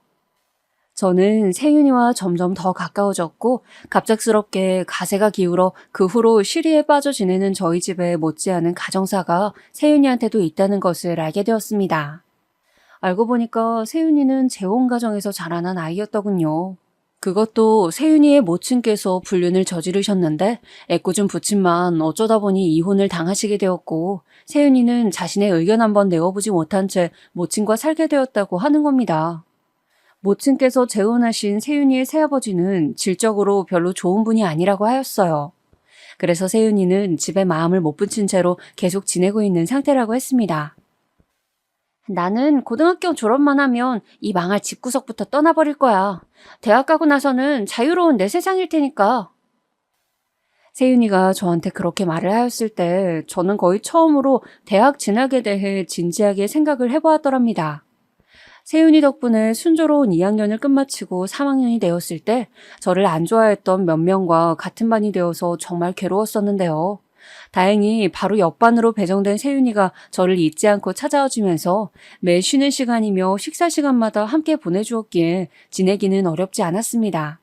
저는 세윤이와 점점 더 가까워졌고 갑작스럽게 가세가 기울어 그 후로 시리에 빠져 지내는 저희 집에 못지않은 가정사가 세윤이한테도 있다는 것을 알게 되었습니다. 알고 보니까 세윤이는 재혼 가정에서 자라난 아이였더군요. 그것도 세윤이의 모친께서 불륜을 저지르셨는데 애꿎은 부친만 어쩌다 보니 이혼을 당하시게 되었고 세윤이는 자신의 의견 한번 내어보지 못한 채 모친과 살게 되었다고 하는 겁니다. 모친께서 재혼하신 세윤이의 새아버지는 질적으로 별로 좋은 분이 아니라고 하였어요. 그래서 세윤이는 집에 마음을 못 붙인 채로 계속 지내고 있는 상태라고 했습니다. 나는 고등학교 졸업만 하면 이 망할 집구석부터 떠나버릴 거야. 대학 가고 나서는 자유로운 내 세상일 테니까. 세윤이가 저한테 그렇게 말을 하였을 때 저는 거의 처음으로 대학 진학에 대해 진지하게 생각을 해보았더랍니다. 세윤이 덕분에 순조로운 2학년을 끝마치고 3학년이 되었을 때 저를 안 좋아했던 몇 명과 같은 반이 되어서 정말 괴로웠었는데요. 다행히 바로 옆반으로 배정된 세윤이가 저를 잊지 않고 찾아와 주면서 매 쉬는 시간이며 식사 시간마다 함께 보내주었기에 지내기는 어렵지 않았습니다.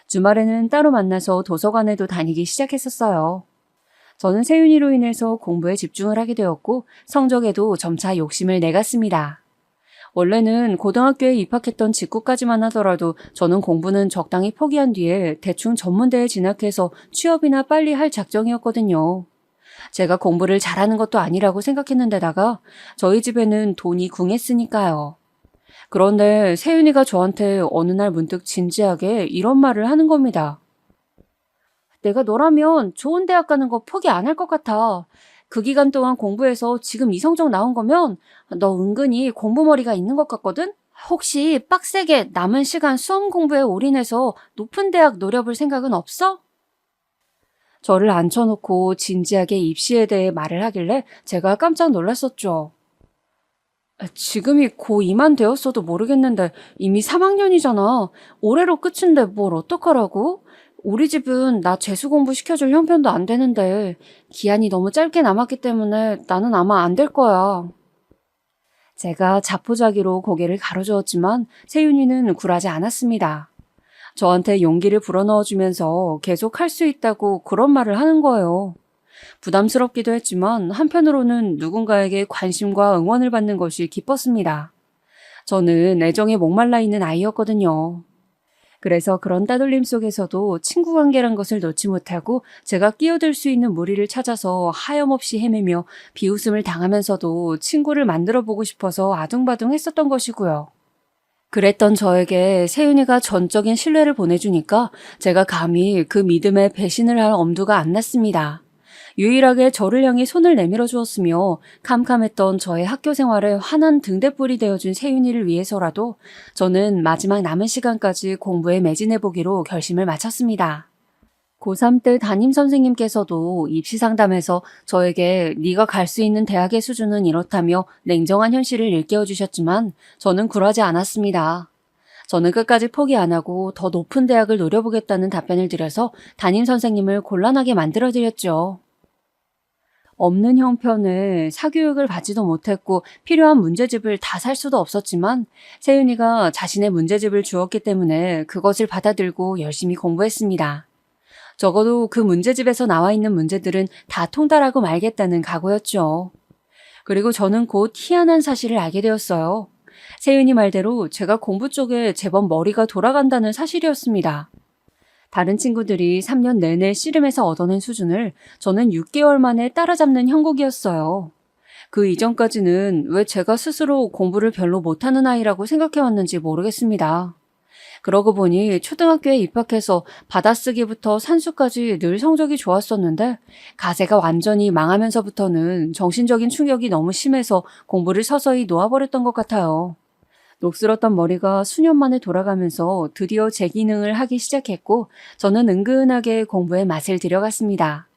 주말에는 따로 만나서 도서관에도 다니기 시작했었어요. 저는 세윤이로 인해서 공부에 집중을 하게 되었고 성적에도 점차 욕심을 내갔습니다. 원래는 고등학교에 입학했던 직후까지만 하더라도 저는 공부는 적당히 포기한 뒤에 대충 전문대에 진학해서 취업이나 빨리 할 작정이었거든요. 제가 공부를 잘하는 것도 아니라고 생각했는데다가 저희 집에는 돈이 궁했으니까요. 그런데 세윤이가 저한테 어느 날 문득 진지하게 이런 말을 하는 겁니다. 내가 너라면 좋은 대학 가는 거 포기 안 할 것 같아. 그 기간 동안 공부해서 지금 이 성적 나온 거면 너 은근히 공부머리가 있는 것 같거든? 혹시 빡세게 남은 시간 수험 공부에 올인해서 높은 대학 노려볼 생각은 없어? 저를 앉혀놓고 진지하게 입시에 대해 말을 하길래 제가 깜짝 놀랐었죠. 지금이 고2만 되었어도 모르겠는데 이미 3학년이잖아. 올해로 끝인데 뭘 어떡하라고? 우리 집은 나 재수 공부 시켜줄 형편도 안 되는데 기한이 너무 짧게 남았기 때문에 나는 아마 안 될 거야. 제가 자포자기로 고개를 가로저었지만 세윤이는 굴하지 않았습니다. 저한테 용기를 불어넣어주면서 계속 할 수 있다고 그런 말을 하는 거예요. 부담스럽기도 했지만 한편으로는 누군가에게 관심과 응원을 받는 것이 기뻤습니다. 저는 애정에 목말라 있는 아이였거든요. 그래서 그런 따돌림 속에서도 친구 관계란 것을 놓지 못하고 제가 끼어들 수 있는 무리를 찾아서 하염없이 헤매며 비웃음을 당하면서도 친구를 만들어 보고 싶어서 아둥바둥 했었던 것이고요. 그랬던 저에게 세윤이가 전적인 신뢰를 보내주니까 제가 감히 그 믿음에 배신을 할 엄두가 안 났습니다. 유일하게 저를 향해 손을 내밀어 주었으며 캄캄했던 저의 학교 생활에 환한 등대불이 되어준 세윤이를 위해서라도 저는 마지막 남은 시간까지 공부에 매진해보기로 결심을 마쳤습니다. 고3 때 담임선생님께서도 입시 상담에서 저에게 네가 갈 수 있는 대학의 수준은 이렇다며 냉정한 현실을 일깨워 주셨지만 저는 굴하지 않았습니다. 저는 끝까지 포기 안 하고 더 높은 대학을 노려보겠다는 답변을 드려서 담임선생님을 곤란하게 만들어드렸죠. 없는 형편에 사교육을 받지도 못했고 필요한 문제집을 다 살 수도 없었지만 세윤이가 자신의 문제집을 주었기 때문에 그것을 받아들고 열심히 공부했습니다. 적어도 그 문제집에서 나와 있는 문제들은 다 통달하고 말겠다는 각오였죠. 그리고 저는 곧 희한한 사실을 알게 되었어요. 세윤이 말대로 제가 공부 쪽에 제법 머리가 돌아간다는 사실이었습니다. 다른 친구들이 3년 내내 씨름해서 얻어낸 수준을 저는 6개월 만에 따라잡는 형국이었어요. 그 이전까지는 왜 제가 스스로 공부를 별로 못하는 아이라고 생각해왔는지 모르겠습니다. 그러고 보니 초등학교에 입학해서 받아쓰기부터 산수까지 늘 성적이 좋았었는데 가세가 완전히 망하면서부터는 정신적인 충격이 너무 심해서 공부를 서서히 놓아버렸던 것 같아요. 녹슬었던 머리가 수년 만에 돌아가면서 드디어 제 기능을 하기 시작했고 저는 은근하게 공부에 맛을 들여갔습니다.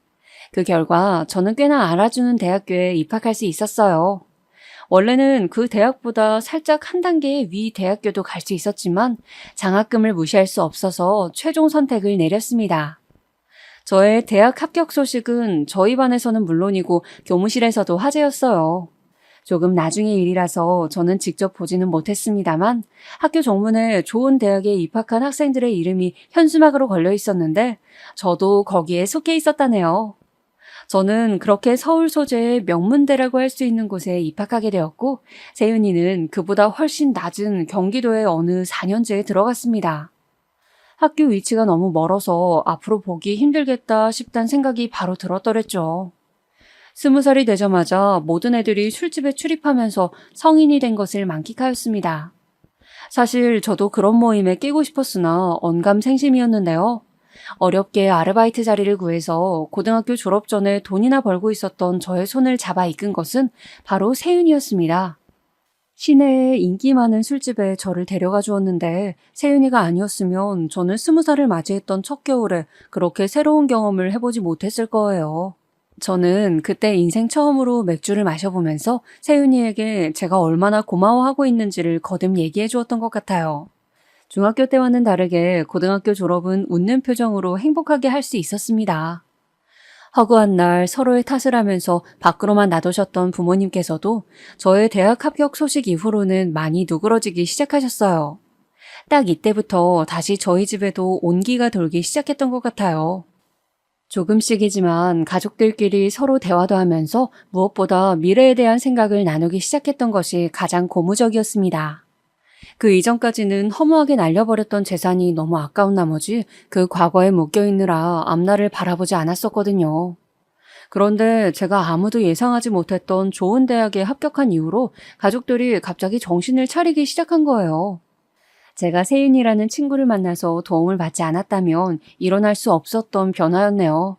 그 결과 저는 꽤나 알아주는 대학교에 입학할 수 있었어요. 원래는 그 대학보다 살짝 한 단계 위 대학교도 갈 수 있었지만 장학금을 무시할 수 없어서 최종 선택을 내렸습니다. 저의 대학 합격 소식은 저희 반에서는 물론이고 교무실에서도 화제였어요. 조금 나중의 일이라서 저는 직접 보지는 못했습니다만 학교 정문에 좋은 대학에 입학한 학생들의 이름이 현수막으로 걸려 있었는데 저도 거기에 속해 있었다네요. 저는 그렇게 서울 소재의 명문대라고 할 수 있는 곳에 입학하게 되었고 세윤이는 그보다 훨씬 낮은 경기도의 어느 4년제에 들어갔습니다. 학교 위치가 너무 멀어서 앞으로 보기 힘들겠다 싶다는 생각이 바로 들었더랬죠. 20살이 되자마자 모든 애들이 술집에 출입하면서 성인이 된 것을 만끽하였습니다. 사실 저도 그런 모임에 끼고 싶었으나 언감생심이었는데요. 어렵게 아르바이트 자리를 구해서 고등학교 졸업 전에 돈이나 벌고 있었던 저의 손을 잡아 이끈 것은 바로 세윤이었습니다. 시내에 인기 많은 술집에 저를 데려가 주었는데 세윤이가 아니었으면 저는 20살을 맞이했던 첫 겨울에 그렇게 새로운 경험을 해보지 못했을 거예요. 저는 그때 인생 처음으로 맥주를 마셔보면서 세윤이에게 제가 얼마나 고마워하고 있는지를 거듭 얘기해 주었던 것 같아요. 중학교 때와는 다르게 고등학교 졸업은 웃는 표정으로 행복하게 할 수 있었습니다. 허구한 날 서로의 탓을 하면서 밖으로만 놔두셨던 부모님께서도 저의 대학 합격 소식 이후로는 많이 누그러지기 시작하셨어요. 딱 이때부터 다시 저희 집에도 온기가 돌기 시작했던 것 같아요. 조금씩이지만 가족들끼리 서로 대화도 하면서 무엇보다 미래에 대한 생각을 나누기 시작했던 것이 가장 고무적이었습니다. 그 이전까지는 허무하게 날려버렸던 재산이 너무 아까운 나머지 그 과거에 묶여있느라 앞날을 바라보지 않았었거든요. 그런데 제가 아무도 예상하지 못했던 좋은 대학에 합격한 이후로 가족들이 갑자기 정신을 차리기 시작한 거예요. 제가 세윤이라는 친구를 만나서 도움을 받지 않았다면 일어날 수 없었던 변화였네요.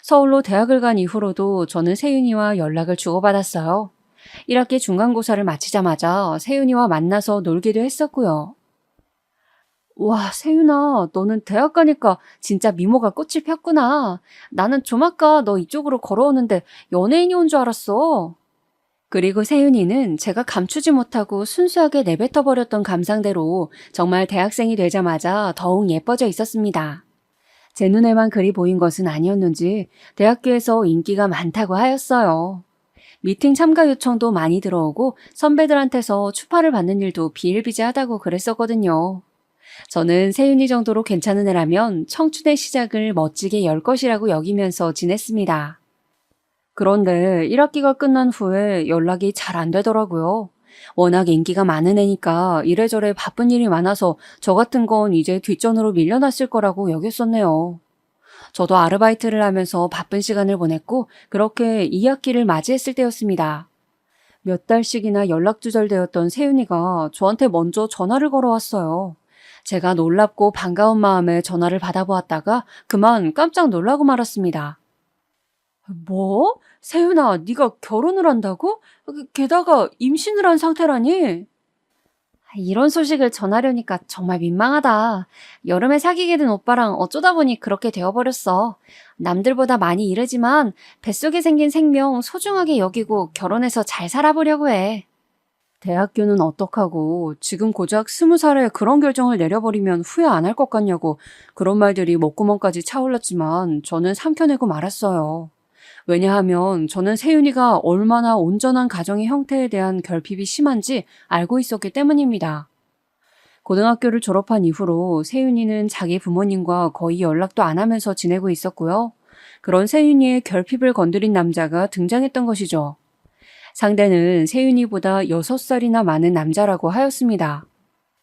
서울로 대학을 간 이후로도 저는 세윤이와 연락을 주고받았어요. 1학기 중간고사를 마치자마자 세윤이와 만나서 놀기도 했었고요. 와, 세윤아, 너는 대학 가니까 진짜 미모가 꽃을 폈구나. 나는 좀 아까 너 이쪽으로 걸어오는데 연예인이 온 줄 알았어. 그리고 세윤이는 제가 감추지 못하고 순수하게 내뱉어버렸던 감상대로 정말 대학생이 되자마자 더욱 예뻐져 있었습니다. 제 눈에만 그리 보인 것은 아니었는지 대학교에서 인기가 많다고 하였어요. 미팅 참가 요청도 많이 들어오고 선배들한테서 추파를 받는 일도 비일비재하다고 그랬었거든요. 저는 세윤이 정도로 괜찮은 애라면 청춘의 시작을 멋지게 열 것이라고 여기면서 지냈습니다. 그런데 1학기가 끝난 후에 연락이 잘 안 되더라고요. 워낙 인기가 많은 애니까 이래저래 바쁜 일이 많아서 저 같은 건 이제 뒷전으로 밀려났을 거라고 여겼었네요. 저도 아르바이트를 하면서 바쁜 시간을 보냈고 그렇게 2학기를 맞이했을 때였습니다. 몇 달씩이나 연락 두절되었던 세윤이가 저한테 먼저 전화를 걸어왔어요. 제가 놀랍고 반가운 마음에 전화를 받아보았다가 그만 깜짝 놀라고 말았습니다. 뭐? 세윤아, 네가 결혼을 한다고? 게다가 임신을 한 상태라니? 이런 소식을 전하려니까 정말 민망하다. 여름에 사귀게 된 오빠랑 어쩌다 보니 그렇게 되어버렸어. 남들보다 많이 이르지만 뱃속에 생긴 생명 소중하게 여기고 결혼해서 잘 살아보려고 해. 대학교는 어떡하고 지금 고작 20살에 그런 결정을 내려버리면 후회 안 할 것 같냐고 그런 말들이 목구멍까지 차올랐지만 저는 삼켜내고 말았어요. 왜냐하면 저는 세윤이가 얼마나 온전한 가정의 형태에 대한 결핍이 심한지 알고 있었기 때문입니다. 고등학교를 졸업한 이후로 세윤이는 자기 부모님과 거의 연락도 안 하면서 지내고 있었고요. 그런 세윤이의 결핍을 건드린 남자가 등장했던 것이죠. 상대는 세윤이보다 6살이나 많은 남자라고 하였습니다.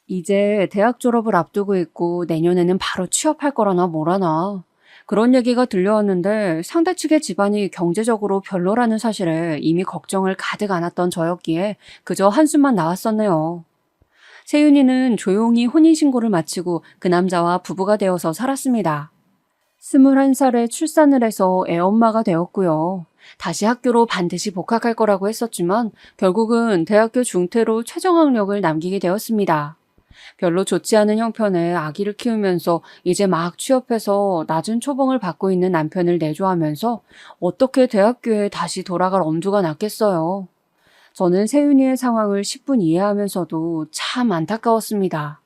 이제 대학 졸업을 앞두고 있고 내년에는 바로 취업할 거라나 뭐라나. 그런 얘기가 들려왔는데 상대 측의 집안이 경제적으로 별로라는 사실에 이미 걱정을 가득 안았던 저였기에 그저 한숨만 나왔었네요. 세윤이는 조용히 혼인신고를 마치고 그 남자와 부부가 되어서 살았습니다. 21살에 출산을 해서 애엄마가 되었고요. 다시 학교로 반드시 복학할 거라고 했었지만 결국은 대학교 중퇴로 최저학력을 남기게 되었습니다. 별로 좋지 않은 형편의 아기를 키우면서 이제 막 취업해서 낮은 초봉을 받고 있는 남편을 내조하면서 어떻게 대학교에 다시 돌아갈 엄두가 났겠어요. 저는 세윤이의 상황을 10분 이해하면서도 참 안타까웠습니다.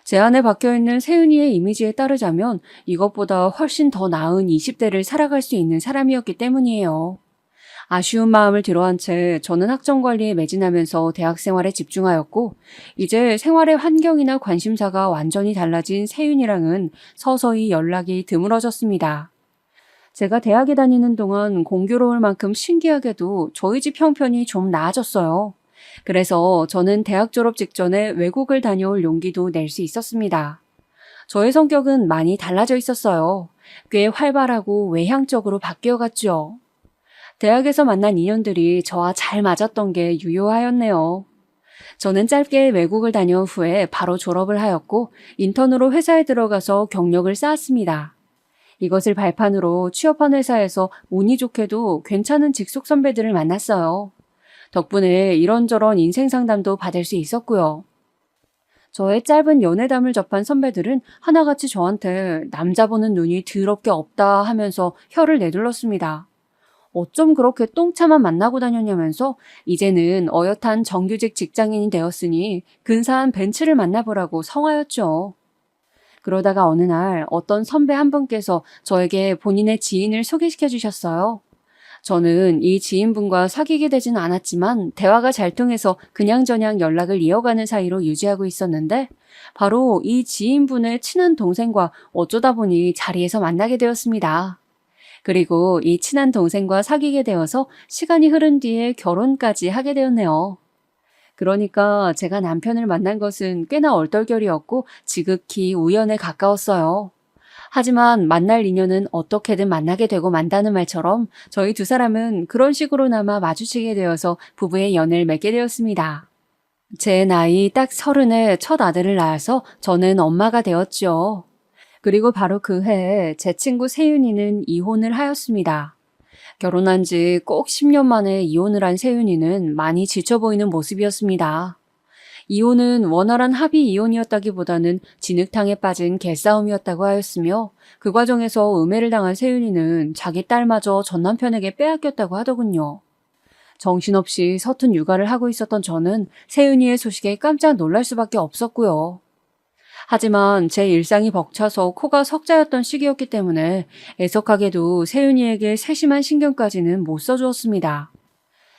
제 안에 박혀있는 세윤이의 이미지에 따르자면 이것보다 훨씬 더 나은 20대를 살아갈 수 있는 사람이었기 때문이에요. 아쉬운 마음을 뒤로한 채 저는 학점 관리에 매진하면서 대학 생활에 집중하였고 이제 생활의 환경이나 관심사가 완전히 달라진 세윤이랑은 서서히 연락이 드물어졌습니다. 제가 대학에 다니는 동안 공교로울 만큼 신기하게도 저희 집 형편이 좀 나아졌어요. 그래서 저는 대학 졸업 직전에 외국을 다녀올 용기도 낼 수 있었습니다. 저의 성격은 많이 달라져 있었어요. 꽤 활발하고 외향적으로 바뀌어갔죠. 대학에서 만난 인연들이 저와 잘 맞았던 게 유효하였네요. 저는 짧게 외국을 다녀온 후에 바로 졸업을 하였고 인턴으로 회사에 들어가서 경력을 쌓았습니다. 이것을 발판으로 취업한 회사에서 운이 좋게도 괜찮은 직속 선배들을 만났어요. 덕분에 이런저런 인생 상담도 받을 수 있었고요. 저의 짧은 연애담을 접한 선배들은 하나같이 저한테 남자 보는 눈이 더럽게 없다 하면서 혀를 내둘렀습니다. 어쩜 그렇게 똥차만 만나고 다녔냐면서 이제는 어엿한 정규직 직장인이 되었으니 근사한 벤츠를 만나보라고 성하였죠. 그러다가 어느 날 어떤 선배 한 분께서 저에게 본인의 지인을 소개시켜 주셨어요. 저는 이 지인분과 사귀게 되지는 않았지만 대화가 잘 통해서 그냥저냥 연락을 이어가는 사이로 유지하고 있었는데 바로 이 지인분의 친한 동생과 어쩌다 보니 자리에서 만나게 되었습니다. 그리고 이 친한 동생과 사귀게 되어서 시간이 흐른 뒤에 결혼까지 하게 되었네요. 그러니까 제가 남편을 만난 것은 꽤나 얼떨결이었고 지극히 우연에 가까웠어요. 하지만 만날 인연은 어떻게든 만나게 되고 만다는 말처럼 저희 두 사람은 그런 식으로나마 마주치게 되어서 부부의 연을 맺게 되었습니다. 제 나이 딱 30에 첫 아들을 낳아서 저는 엄마가 되었죠. 그리고 바로 그 해에 제 친구 세윤이는 이혼을 하였습니다. 결혼한 지 꼭 10년 만에 이혼을 한 세윤이는 많이 지쳐 보이는 모습이었습니다. 이혼은 원활한 합의 이혼이었다기보다는 진흙탕에 빠진 개싸움이었다고 하였으며 그 과정에서 음해를 당한 세윤이는 자기 딸마저 전 남편에게 빼앗겼다고 하더군요. 정신없이 서툰 육아를 하고 있었던 저는 세윤이의 소식에 깜짝 놀랄 수밖에 없었고요. 하지만 제 일상이 벅차서 코가 석자였던 시기였기 때문에 애석하게도 세윤이에게 세심한 신경까지는 못 써주었습니다.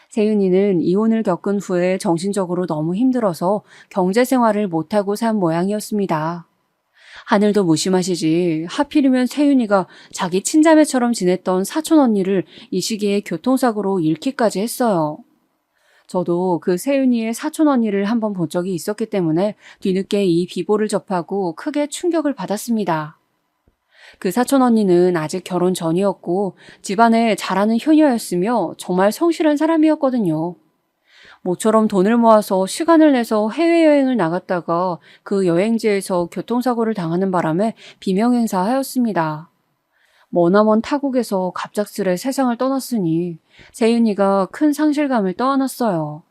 세윤이는 이혼을 겪은 후에 정신적으로 너무 힘들어서 경제생활을 못하고 산 모양이었습니다. 하늘도 무심하시지 하필이면 세윤이가 자기 친자매처럼 지냈던 사촌 언니를 이 시기에 교통사고로 잃기까지 했어요. 저도 그 세윤이의 사촌 언니를 한번 본 적이 있었기 때문에 뒤늦게 이 비보를 접하고 크게 충격을 받았습니다. 그 사촌 언니는 아직 결혼 전이었고 집안에 잘하는 효녀였으며 정말 성실한 사람이었거든요. 모처럼 돈을 모아서 시간을 내서 해외여행을 나갔다가 그 여행지에서 교통사고를 당하는 바람에 비명행사하였습니다. 머나먼 타국에서 갑작스레 세상을 떠났으니 세윤이가 큰 상실감을 떠안았어요.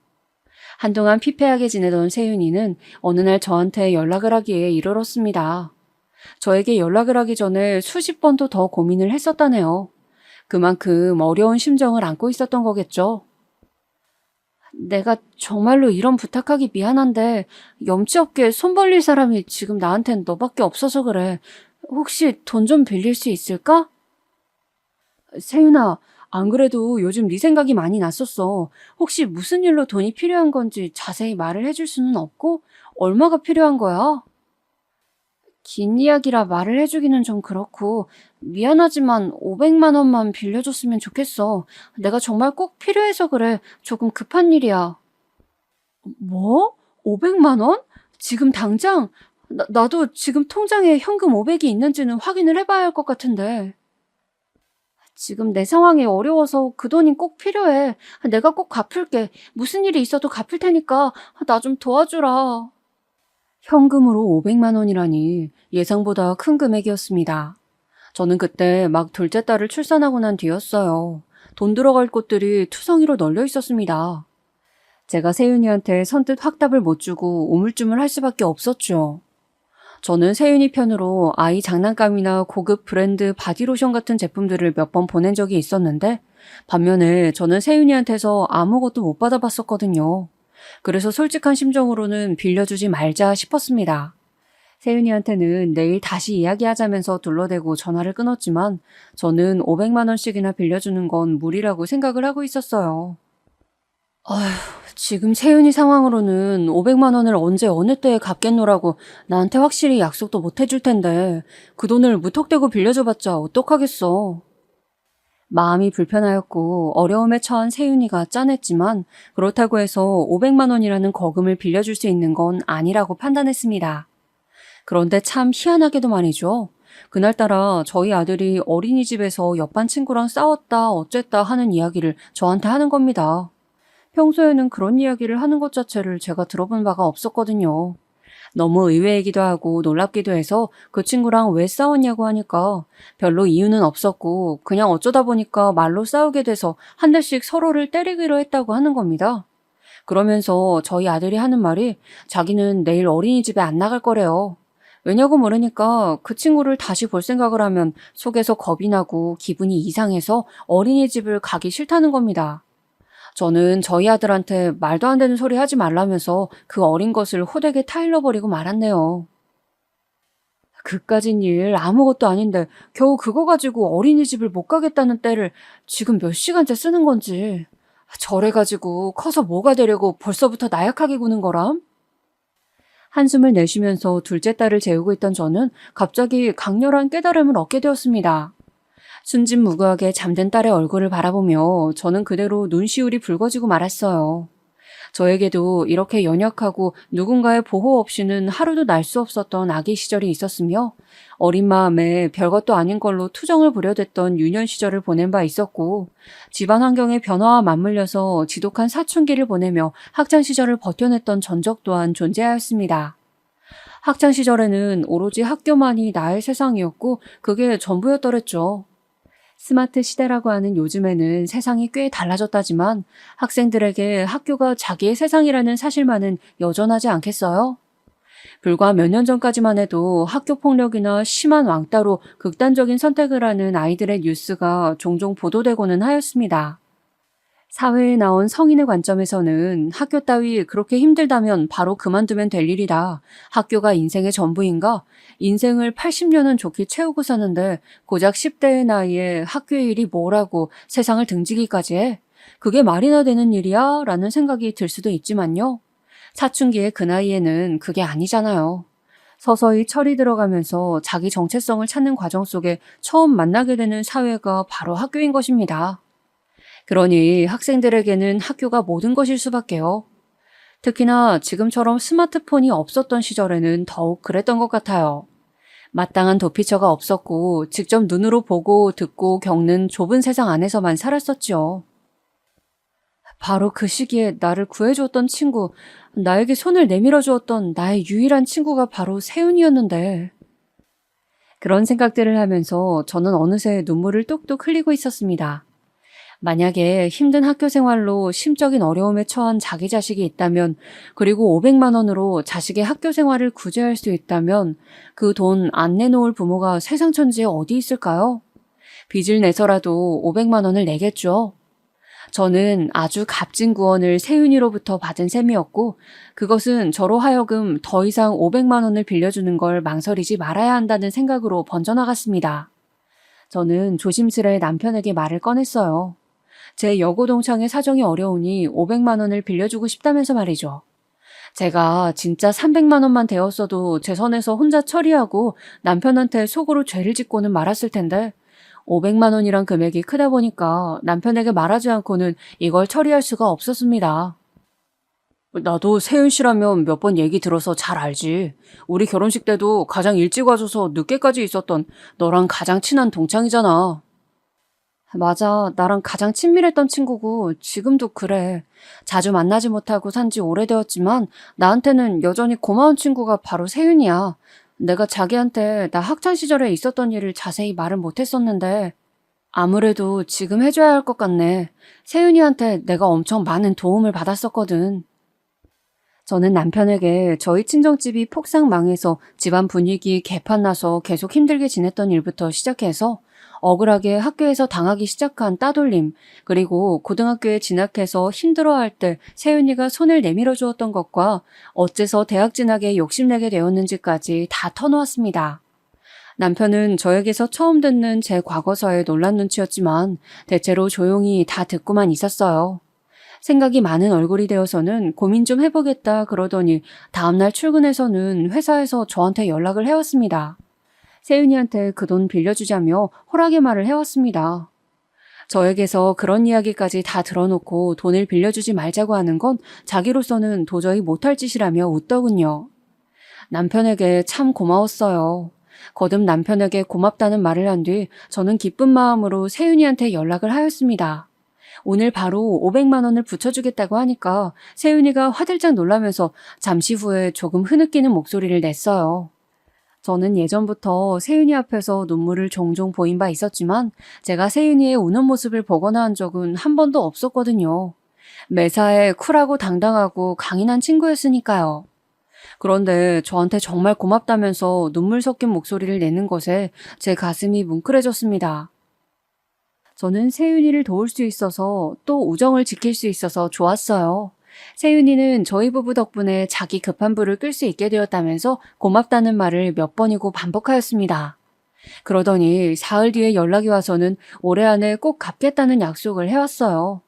한동안 피폐하게 지내던 세윤이는 어느 날 저한테 연락을 하기에 이르렀습니다. 저에게 연락을 하기 전에 수십 번도 더 고민을 했었다네요. 그만큼 어려운 심정을 안고 있었던 거겠죠. 내가 정말로 이런 부탁하기 미안한데 염치 없게 손 벌릴 사람이 지금 나한텐 너밖에 없어서 그래. 혹시 돈 좀 빌릴 수 있을까? 세윤아, 안 그래도 요즘 네 생각이 많이 났었어. 혹시 무슨 일로 돈이 필요한 건지 자세히 말을 해줄 수는 없고 얼마가 필요한 거야? 긴 이야기라 말을 해주기는 좀 그렇고, 미안하지만 500만 원만 빌려줬으면 좋겠어. 내가 정말 꼭 필요해서 그래. 조금 급한 일이야. 뭐? 500만 원? 지금 당장? 나도 지금 통장에 현금 500이 있는지는 확인을 해봐야 할 것 같은데. 지금 내 상황이 어려워서 그 돈이 꼭 필요해. 내가 꼭 갚을게. 무슨 일이 있어도 갚을 테니까 나 좀 도와주라. 현금으로 500만 원이라니 예상보다 큰 금액이었습니다. 저는 그때 막 둘째 딸을 출산하고 난 뒤였어요. 돈 들어갈 곳들이 투성이로 널려 있었습니다. 제가 세윤이한테 선뜻 확답을 못 주고 우물쭈물 할 수밖에 없었죠. 저는 세윤이 편으로 아이 장난감이나 고급 브랜드 바디로션 같은 제품들을 몇 번 보낸 적이 있었는데 반면에 저는 세윤이한테서 아무것도 못 받아봤었거든요. 그래서 솔직한 심정으로는 빌려주지 말자 싶었습니다. 세윤이한테는 내일 다시 이야기하자면서 둘러대고 전화를 끊었지만 저는 500만 원씩이나 빌려주는 건 무리라고 생각을 하고 있었어요. 아휴, 지금 세윤이 상황으로는 500만 원을 언제 어느 때에 갚겠노라고 나한테 확실히 약속도 못 해줄 텐데 그 돈을 무턱대고 빌려줘봤자 어떡하겠어. 마음이 불편하였고 어려움에 처한 세윤이가 짠했지만 그렇다고 해서 500만 원이라는 거금을 빌려줄 수 있는 건 아니라고 판단했습니다. 그런데 참 희한하게도 말이죠. 그날따라 저희 아들이 어린이집에서 옆반 친구랑 싸웠다 어쨌다 하는 이야기를 저한테 하는 겁니다. 평소에는 그런 이야기를 하는 것 자체를 제가 들어본 바가 없었거든요. 너무 의외이기도 하고 놀랍기도 해서 그 친구랑 왜 싸웠냐고 하니까 별로 이유는 없었고 그냥 어쩌다 보니까 말로 싸우게 돼서 한 대씩 서로를 때리기로 했다고 하는 겁니다. 그러면서 저희 아들이 하는 말이 자기는 내일 어린이집에 안 나갈 거래요. 왜냐고 물으니까 그 친구를 다시 볼 생각을 하면 속에서 겁이 나고 기분이 이상해서 어린이집을 가기 싫다는 겁니다. 저는 저희 아들한테 말도 안 되는 소리 하지 말라면서 그 어린 것을 호되게 타일러버리고 말았네요. 그까진 일 아무것도 아닌데 겨우 그거 가지고 어린이집을 못 가겠다는 때를 지금 몇 시간째 쓰는 건지. 저래가지고 커서 뭐가 되려고 벌써부터 나약하게 구는 거람? 한숨을 내쉬면서 둘째 딸을 재우고 있던 저는 갑자기 강렬한 깨달음을 얻게 되었습니다. 순진무구하게 잠든 딸의 얼굴을 바라보며 저는 그대로 눈시울이 붉어지고 말았어요. 저에게도 이렇게 연약하고 누군가의 보호 없이는 하루도 날 수 없었던 아기 시절이 있었으며 어린 마음에 별것도 아닌 걸로 투정을 부려댔던 유년 시절을 보낸 바 있었고 집안 환경의 변화와 맞물려서 지독한 사춘기를 보내며 학창 시절을 버텨냈던 전적 또한 존재하였습니다. 학창 시절에는 오로지 학교만이 나의 세상이었고 그게 전부였더랬죠. 스마트 시대라고 하는 요즘에는 세상이 꽤 달라졌다지만 학생들에게 학교가 자기의 세상이라는 사실만은 여전하지 않겠어요? 불과 몇 년 전까지만 해도 학교 폭력이나 심한 왕따로 극단적인 선택을 하는 아이들의 뉴스가 종종 보도되고는 하였습니다. 사회에 나온 성인의 관점에서는 학교 따위 그렇게 힘들다면 바로 그만두면 될 일이다. 학교가 인생의 전부인가? 인생을 80년은 좋게 채우고 사는데 고작 10대의 나이에 학교의 일이 뭐라고 세상을 등지기까지 해? 그게 말이나 되는 일이야? 라는 생각이 들 수도 있지만요. 사춘기의 그 나이에는 그게 아니잖아요. 서서히 철이 들어가면서 자기 정체성을 찾는 과정 속에 처음 만나게 되는 사회가 바로 학교인 것입니다. 그러니 학생들에게는 학교가 모든 것일 수밖에요. 특히나 지금처럼 스마트폰이 없었던 시절에는 더욱 그랬던 것 같아요. 마땅한 도피처가 없었고 직접 눈으로 보고 듣고 겪는 좁은 세상 안에서만 살았었죠. 바로 그 시기에 나를 구해주었던 친구, 나에게 손을 내밀어 주었던 나의 유일한 친구가 바로 세윤이었는데. 그런 생각들을 하면서 저는 어느새 눈물을 뚝뚝 흘리고 있었습니다. 만약에 힘든 학교 생활로 심적인 어려움에 처한 자기 자식이 있다면 그리고 500만 원으로 자식의 학교 생활을 구제할 수 있다면 그 돈 안 내놓을 부모가 세상 천지에 어디 있을까요? 빚을 내서라도 500만 원을 내겠죠. 저는 아주 값진 구원을 세윤이로부터 받은 셈이었고 그것은 저로 하여금 더 이상 500만 원을 빌려주는 걸 망설이지 말아야 한다는 생각으로 번져나갔습니다. 저는 조심스레 남편에게 말을 꺼냈어요. 제 여고동창의 사정이 어려우니 500만 원을 빌려주고 싶다면서 말이죠. 제가 진짜 300만 원만 되었어도 제 선에서 혼자 처리하고 남편한테 속으로 죄를 짓고는 말았을 텐데 500만 원이란 금액이 크다 보니까 남편에게 말하지 않고는 이걸 처리할 수가 없었습니다. 나도 세윤 씨라면 몇 번 얘기 들어서 잘 알지. 우리 결혼식 때도 가장 일찍 와줘서 늦게까지 있었던 너랑 가장 친한 동창이잖아. 맞아. 나랑 가장 친밀했던 친구고 지금도 그래. 자주 만나지 못하고 산지 오래되었지만 나한테는 여전히 고마운 친구가 바로 세윤이야. 내가 자기한테 나 학창 시절에 있었던 일을 자세히 말은 못했었는데 아무래도 지금 해줘야 할 것 같네. 세윤이한테 내가 엄청 많은 도움을 받았었거든. 저는 남편에게 저희 친정집이 폭삭 망해서 집안 분위기 개판 나서 계속 힘들게 지냈던 일부터 시작해서 억울하게 학교에서 당하기 시작한 따돌림, 그리고 고등학교에 진학해서 힘들어할 때 세윤이가 손을 내밀어 주었던 것과 어째서 대학 진학에 욕심내게 되었는지까지 다 터놓았습니다. 남편은 저에게서 처음 듣는 제 과거사에 놀란 눈치였지만 대체로 조용히 다 듣고만 있었어요. 생각이 많은 얼굴이 되어서는 고민 좀 해보겠다 그러더니 다음날 출근해서는 회사에서 저한테 연락을 해왔습니다. 세윤이한테 그 돈 빌려주자며 호락의 말을 해왔습니다. 저에게서 그런 이야기까지 다 들어놓고 돈을 빌려주지 말자고 하는 건 자기로서는 도저히 못할 짓이라며 웃더군요. 남편에게 참 고마웠어요. 거듭 남편에게 고맙다는 말을 한 뒤 저는 기쁜 마음으로 세윤이한테 연락을 하였습니다. 오늘 바로 500만 원을 붙여주겠다고 하니까 세윤이가 화들짝 놀라면서 잠시 후에 조금 흐느끼는 목소리를 냈어요. 저는 예전부터 세윤이 앞에서 눈물을 종종 보인 바 있었지만 제가 세윤이의 우는 모습을 보거나 한 적은 한 번도 없었거든요. 매사에 쿨하고 당당하고 강인한 친구였으니까요. 그런데 저한테 정말 고맙다면서 눈물 섞인 목소리를 내는 것에 제 가슴이 뭉클해졌습니다. 저는 세윤이를 도울 수 있어서 또 우정을 지킬 수 있어서 좋았어요. 세윤이는 저희 부부 덕분에 자기 급한 불을 끌 수 있게 되었다면서 고맙다는 말을 몇 번이고 반복하였습니다. 그러더니 사흘 뒤에 연락이 와서는 올해 안에 꼭 갚겠다는 약속을 해왔어요.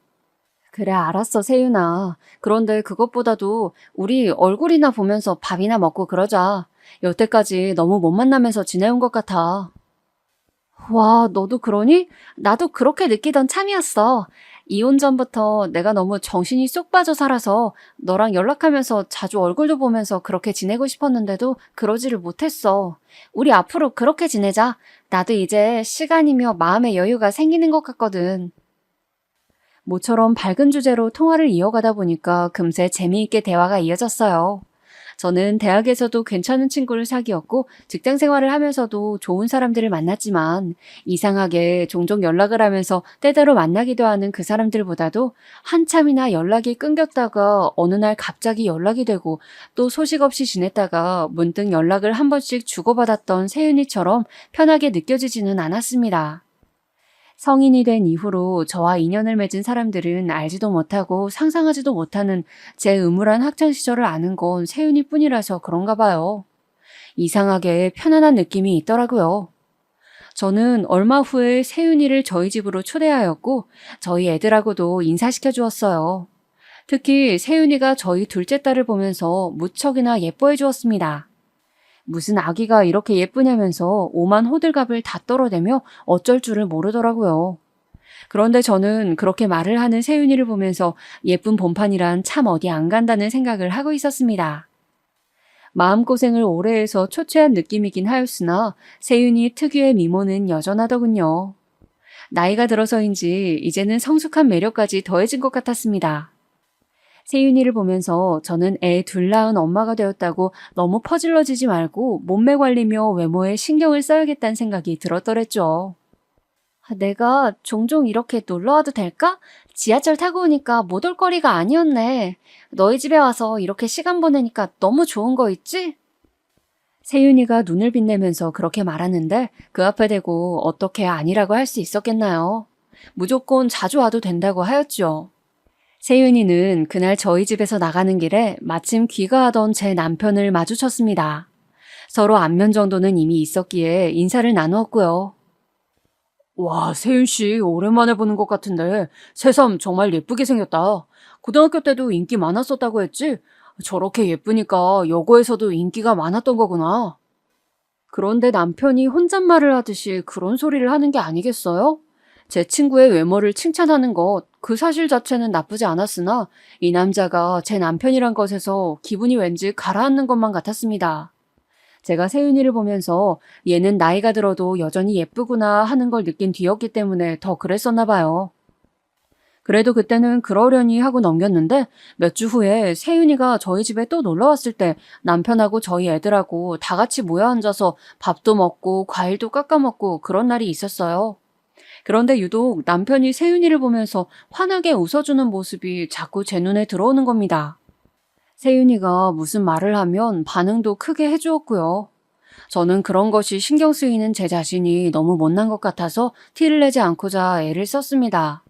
그래, 알았어, 세윤아. 그런데 그것보다도 우리 얼굴이나 보면서 밥이나 먹고 그러자. 여태까지 너무 못 만나면서 지내온 것 같아. 와, 너도 그러니? 나도 그렇게 느끼던 참이었어. 이혼 전부터 내가 너무 정신이 쏙 빠져 살아서 너랑 연락하면서 자주 얼굴도 보면서 그렇게 지내고 싶었는데도 그러지를 못했어. 우리 앞으로 그렇게 지내자. 나도 이제 시간이며 마음의 여유가 생기는 것 같거든. 모처럼 밝은 주제로 통화를 이어가다 보니까 금세 재미있게 대화가 이어졌어요. 저는 대학에서도 괜찮은 친구를 사귀었고 직장 생활을 하면서도 좋은 사람들을 만났지만 이상하게 종종 연락을 하면서 때때로 만나기도 하는 그 사람들보다도 한참이나 연락이 끊겼다가 어느 날 갑자기 연락이 되고 또 소식 없이 지냈다가 문득 연락을 한 번씩 주고받았던 세윤이처럼 편하게 느껴지지는 않았습니다. 성인이 된 이후로 저와 인연을 맺은 사람들은 알지도 못하고 상상하지도 못하는 제 음울한 학창시절을 아는 건 세윤이 뿐이라서 그런가 봐요. 이상하게 편안한 느낌이 있더라고요. 저는 얼마 후에 세윤이를 저희 집으로 초대하였고 저희 애들하고도 인사시켜 주었어요. 특히 세윤이가 저희 둘째 딸을 보면서 무척이나 예뻐해 주었습니다. 무슨 아기가 이렇게 예쁘냐면서 오만 호들갑을 다 떨어대며 어쩔 줄을 모르더라고요. 그런데 저는 그렇게 말을 하는 세윤이를 보면서 예쁜 본판이란 참 어디 안 간다는 생각을 하고 있었습니다. 마음고생을 오래 해서 초췌한 느낌이긴 하였으나 세윤이 특유의 미모는 여전하더군요. 나이가 들어서인지 이제는 성숙한 매력까지 더해진 것 같았습니다. 세윤이를 보면서 저는 애 둘 낳은 엄마가 되었다고 너무 퍼질러지지 말고 몸매 관리며 외모에 신경을 써야겠다는 생각이 들었더랬죠. 내가 종종 이렇게 놀러 와도 될까? 지하철 타고 오니까 못 올 거리가 아니었네. 너희 집에 와서 이렇게 시간 보내니까 너무 좋은 거 있지? 세윤이가 눈을 빛내면서 그렇게 말하는데 그 앞에 대고 어떻게 아니라고 할 수 있었겠나요? 무조건 자주 와도 된다고 하였죠. 세윤이는 그날 저희 집에서 나가는 길에 마침 귀가하던 제 남편을 마주쳤습니다. 서로 안면 정도는 이미 있었기에 인사를 나누었고요. 와, 세윤 씨 오랜만에 보는 것 같은데 새삼 정말 예쁘게 생겼다. 고등학교 때도 인기 많았었다고 했지? 저렇게 예쁘니까 여고에서도 인기가 많았던 거구나. 그런데 남편이 혼잣말을 하듯이 그런 소리를 하는 게 아니겠어요? 제 친구의 외모를 칭찬하는 것, 그 사실 자체는 나쁘지 않았으나 이 남자가 제 남편이란 것에서 기분이 왠지 가라앉는 것만 같았습니다. 제가 세윤이를 보면서 얘는 나이가 들어도 여전히 예쁘구나 하는 걸 느낀 뒤였기 때문에 더 그랬었나 봐요. 그래도 그때는 그러려니 하고 넘겼는데 몇 주 후에 세윤이가 저희 집에 또 놀러 왔을 때 남편하고 저희 애들하고 다 같이 모여 앉아서 밥도 먹고 과일도 깎아 먹고 그런 날이 있었어요. 그런데 유독 남편이 세윤이를 보면서 환하게 웃어주는 모습이 자꾸 제 눈에 들어오는 겁니다. 세윤이가 무슨 말을 하면 반응도 크게 해주었고요. 저는 그런 것이 신경 쓰이는 제 자신이 너무 못난 것 같아서 티를 내지 않고자 애를 썼습니다.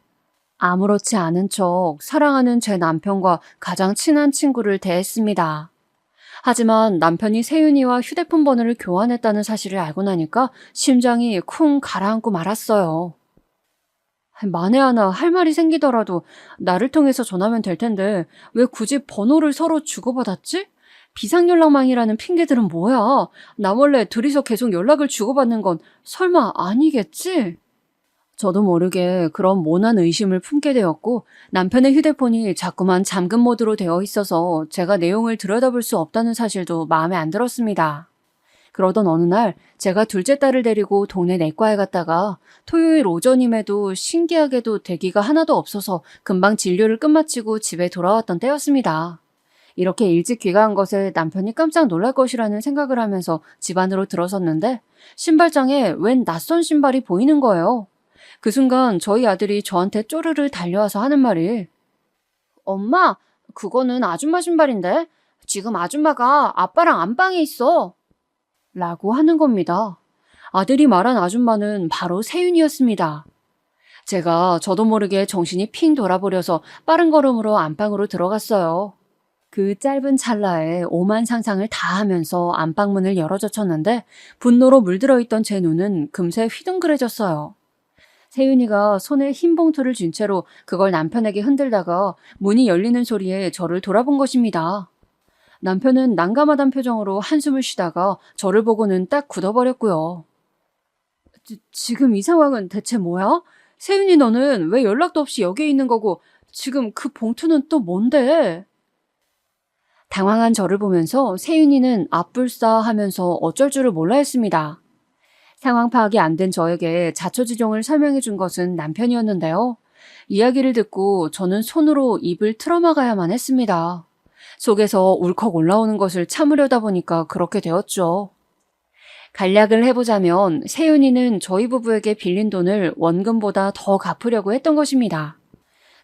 아무렇지 않은 척 사랑하는 제 남편과 가장 친한 친구를 대했습니다. 하지만 남편이 세윤이와 휴대폰 번호를 교환했다는 사실을 알고 나니까 심장이 쿵 가라앉고 말았어요. 만에 하나 할 말이 생기더라도 나를 통해서 전하면 될 텐데 왜 굳이 번호를 서로 주고받았지? 비상연락망이라는 핑계들은 뭐야? 나 몰래 둘이서 계속 연락을 주고받는 건 설마 아니겠지? 저도 모르게 그런 모난 의심을 품게 되었고 남편의 휴대폰이 자꾸만 잠금 모드로 되어 있어서 제가 내용을 들여다볼 수 없다는 사실도 마음에 안 들었습니다. 그러던 어느 날 제가 둘째 딸을 데리고 동네 내과에 갔다가 토요일 오전임에도 신기하게도 대기가 하나도 없어서 금방 진료를 끝마치고 집에 돌아왔던 때였습니다. 이렇게 일찍 귀가한 것에 남편이 깜짝 놀랄 것이라는 생각을 하면서 집 안으로 들어섰는데 신발장에 웬 낯선 신발이 보이는 거예요. 그 순간 저희 아들이 저한테 쪼르르 달려와서 하는 말이 엄마, 그거는 아줌마 신발인데? 지금 아줌마가 아빠랑 안방에 있어. 라고 하는 겁니다. 아들이 말한 아줌마는 바로 세윤이었습니다. 제가 저도 모르게 정신이 핑 돌아버려서 빠른 걸음으로 안방으로 들어갔어요. 그 짧은 찰나에 오만 상상을 다 하면서 안방문을 열어젖혔는데 분노로 물들어 있던 제 눈은 금세 휘둥그레졌어요. 세윤이가 손에 흰 봉투를 쥔 채로 그걸 남편에게 흔들다가 문이 열리는 소리에 저를 돌아본 것입니다. 남편은 난감하단 표정으로 한숨을 쉬다가 저를 보고는 딱 굳어버렸고요. 지금 이 상황은 대체 뭐야? 세윤이 너는 왜 연락도 없이 여기에 있는 거고 지금 그 봉투는 또 뭔데? 당황한 저를 보면서 세윤이는 앞불싸 하면서 어쩔 줄을 몰라 했습니다. 상황 파악이 안 된 저에게 자초지종을 설명해 준 것은 남편이었는데요. 이야기를 듣고 저는 손으로 입을 틀어막아야만 했습니다. 속에서 울컥 올라오는 것을 참으려다 보니까 그렇게 되었죠. 간략을 해보자면 세윤이는 저희 부부에게 빌린 돈을 원금보다 더 갚으려고 했던 것입니다.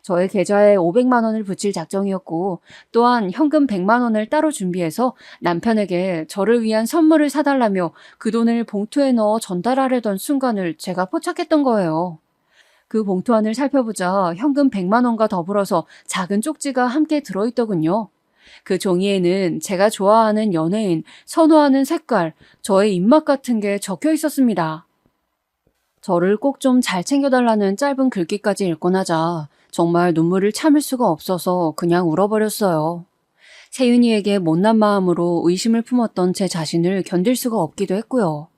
저의 계좌에 500만 원을 붙일 작정이었고 또한 현금 100만 원을 따로 준비해서 남편에게 저를 위한 선물을 사달라며 그 돈을 봉투에 넣어 전달하려던 순간을 제가 포착했던 거예요. 그 봉투 안을 살펴보자 현금 100만 원과 더불어서 작은 쪽지가 함께 들어있더군요. 그 종이에는 제가 좋아하는 연예인, 선호하는 색깔, 저의 입맛 같은 게 적혀 있었습니다. 저를 꼭 좀 잘 챙겨달라는 짧은 글귀까지 읽고 나자 정말 눈물을 참을 수가 없어서 그냥 울어버렸어요. 세윤이에게 못난 마음으로 의심을 품었던 제 자신을 견딜 수가 없기도 했고요.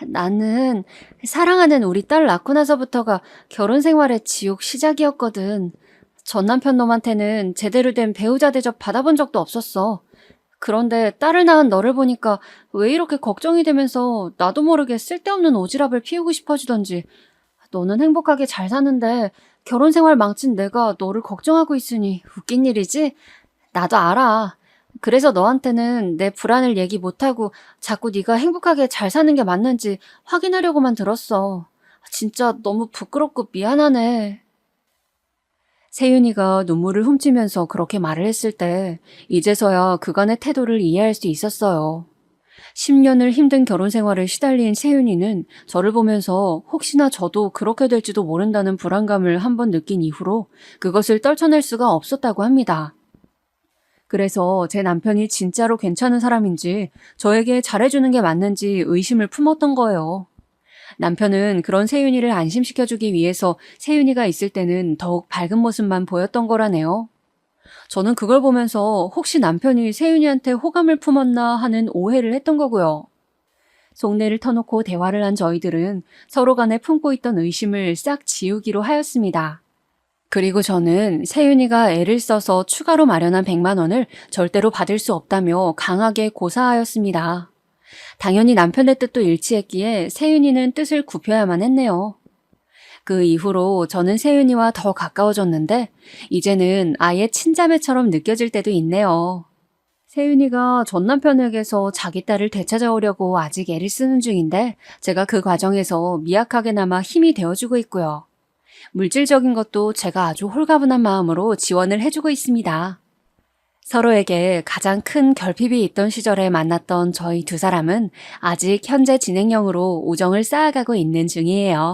나는 사랑하는 우리 딸 낳고 나서부터가 결혼 생활의 지옥 시작이었거든. 전 남편 놈한테는 제대로 된 배우자 대접 받아본 적도 없었어. 그런데 딸을 낳은 너를 보니까 왜 이렇게 걱정이 되면서 나도 모르게 쓸데없는 오지랖을 피우고 싶어지던지. 너는 행복하게 잘 사는데 결혼 생활 망친 내가 너를 걱정하고 있으니 웃긴 일이지? 나도 알아. 그래서 너한테는 내 불안을 얘기 못하고 자꾸 네가 행복하게 잘 사는 게 맞는지 확인하려고만 들었어. 진짜 너무 부끄럽고 미안하네. 세윤이가 눈물을 훔치면서 그렇게 말을 했을 때 이제서야 그간의 태도를 이해할 수 있었어요. 10년을 힘든 결혼 생활을 시달린 세윤이는 저를 보면서 혹시나 저도 그렇게 될지도 모른다는 불안감을 한번 느낀 이후로 그것을 떨쳐낼 수가 없었다고 합니다. 그래서 제 남편이 진짜로 괜찮은 사람인지 저에게 잘해주는 게 맞는지 의심을 품었던 거예요. 남편은 그런 세윤이를 안심시켜주기 위해서 세윤이가 있을 때는 더욱 밝은 모습만 보였던 거라네요. 저는 그걸 보면서 혹시 남편이 세윤이한테 호감을 품었나 하는 오해를 했던 거고요. 속내를 터놓고 대화를 한 저희들은 서로 간에 품고 있던 의심을 싹 지우기로 하였습니다. 그리고 저는 세윤이가 애를 써서 추가로 마련한 100만 원을 절대로 받을 수 없다며 강하게 고사하였습니다. 당연히 남편의 뜻도 일치했기에 세윤이는 뜻을 굽혀야만 했네요. 그 이후로 저는 세윤이와 더 가까워졌는데 이제는 아예 친자매처럼 느껴질 때도 있네요. 세윤이가 전 남편에게서 자기 딸을 되찾아오려고 아직 애를 쓰는 중인데 제가 그 과정에서 미약하게나마 힘이 되어주고 있고요. 물질적인 것도 제가 아주 홀가분한 마음으로 지원을 해주고 있습니다. 서로에게 가장 큰 결핍이 있던 시절에 만났던 저희 두 사람은 아직 현재 진행형으로 우정을 쌓아가고 있는 중이에요.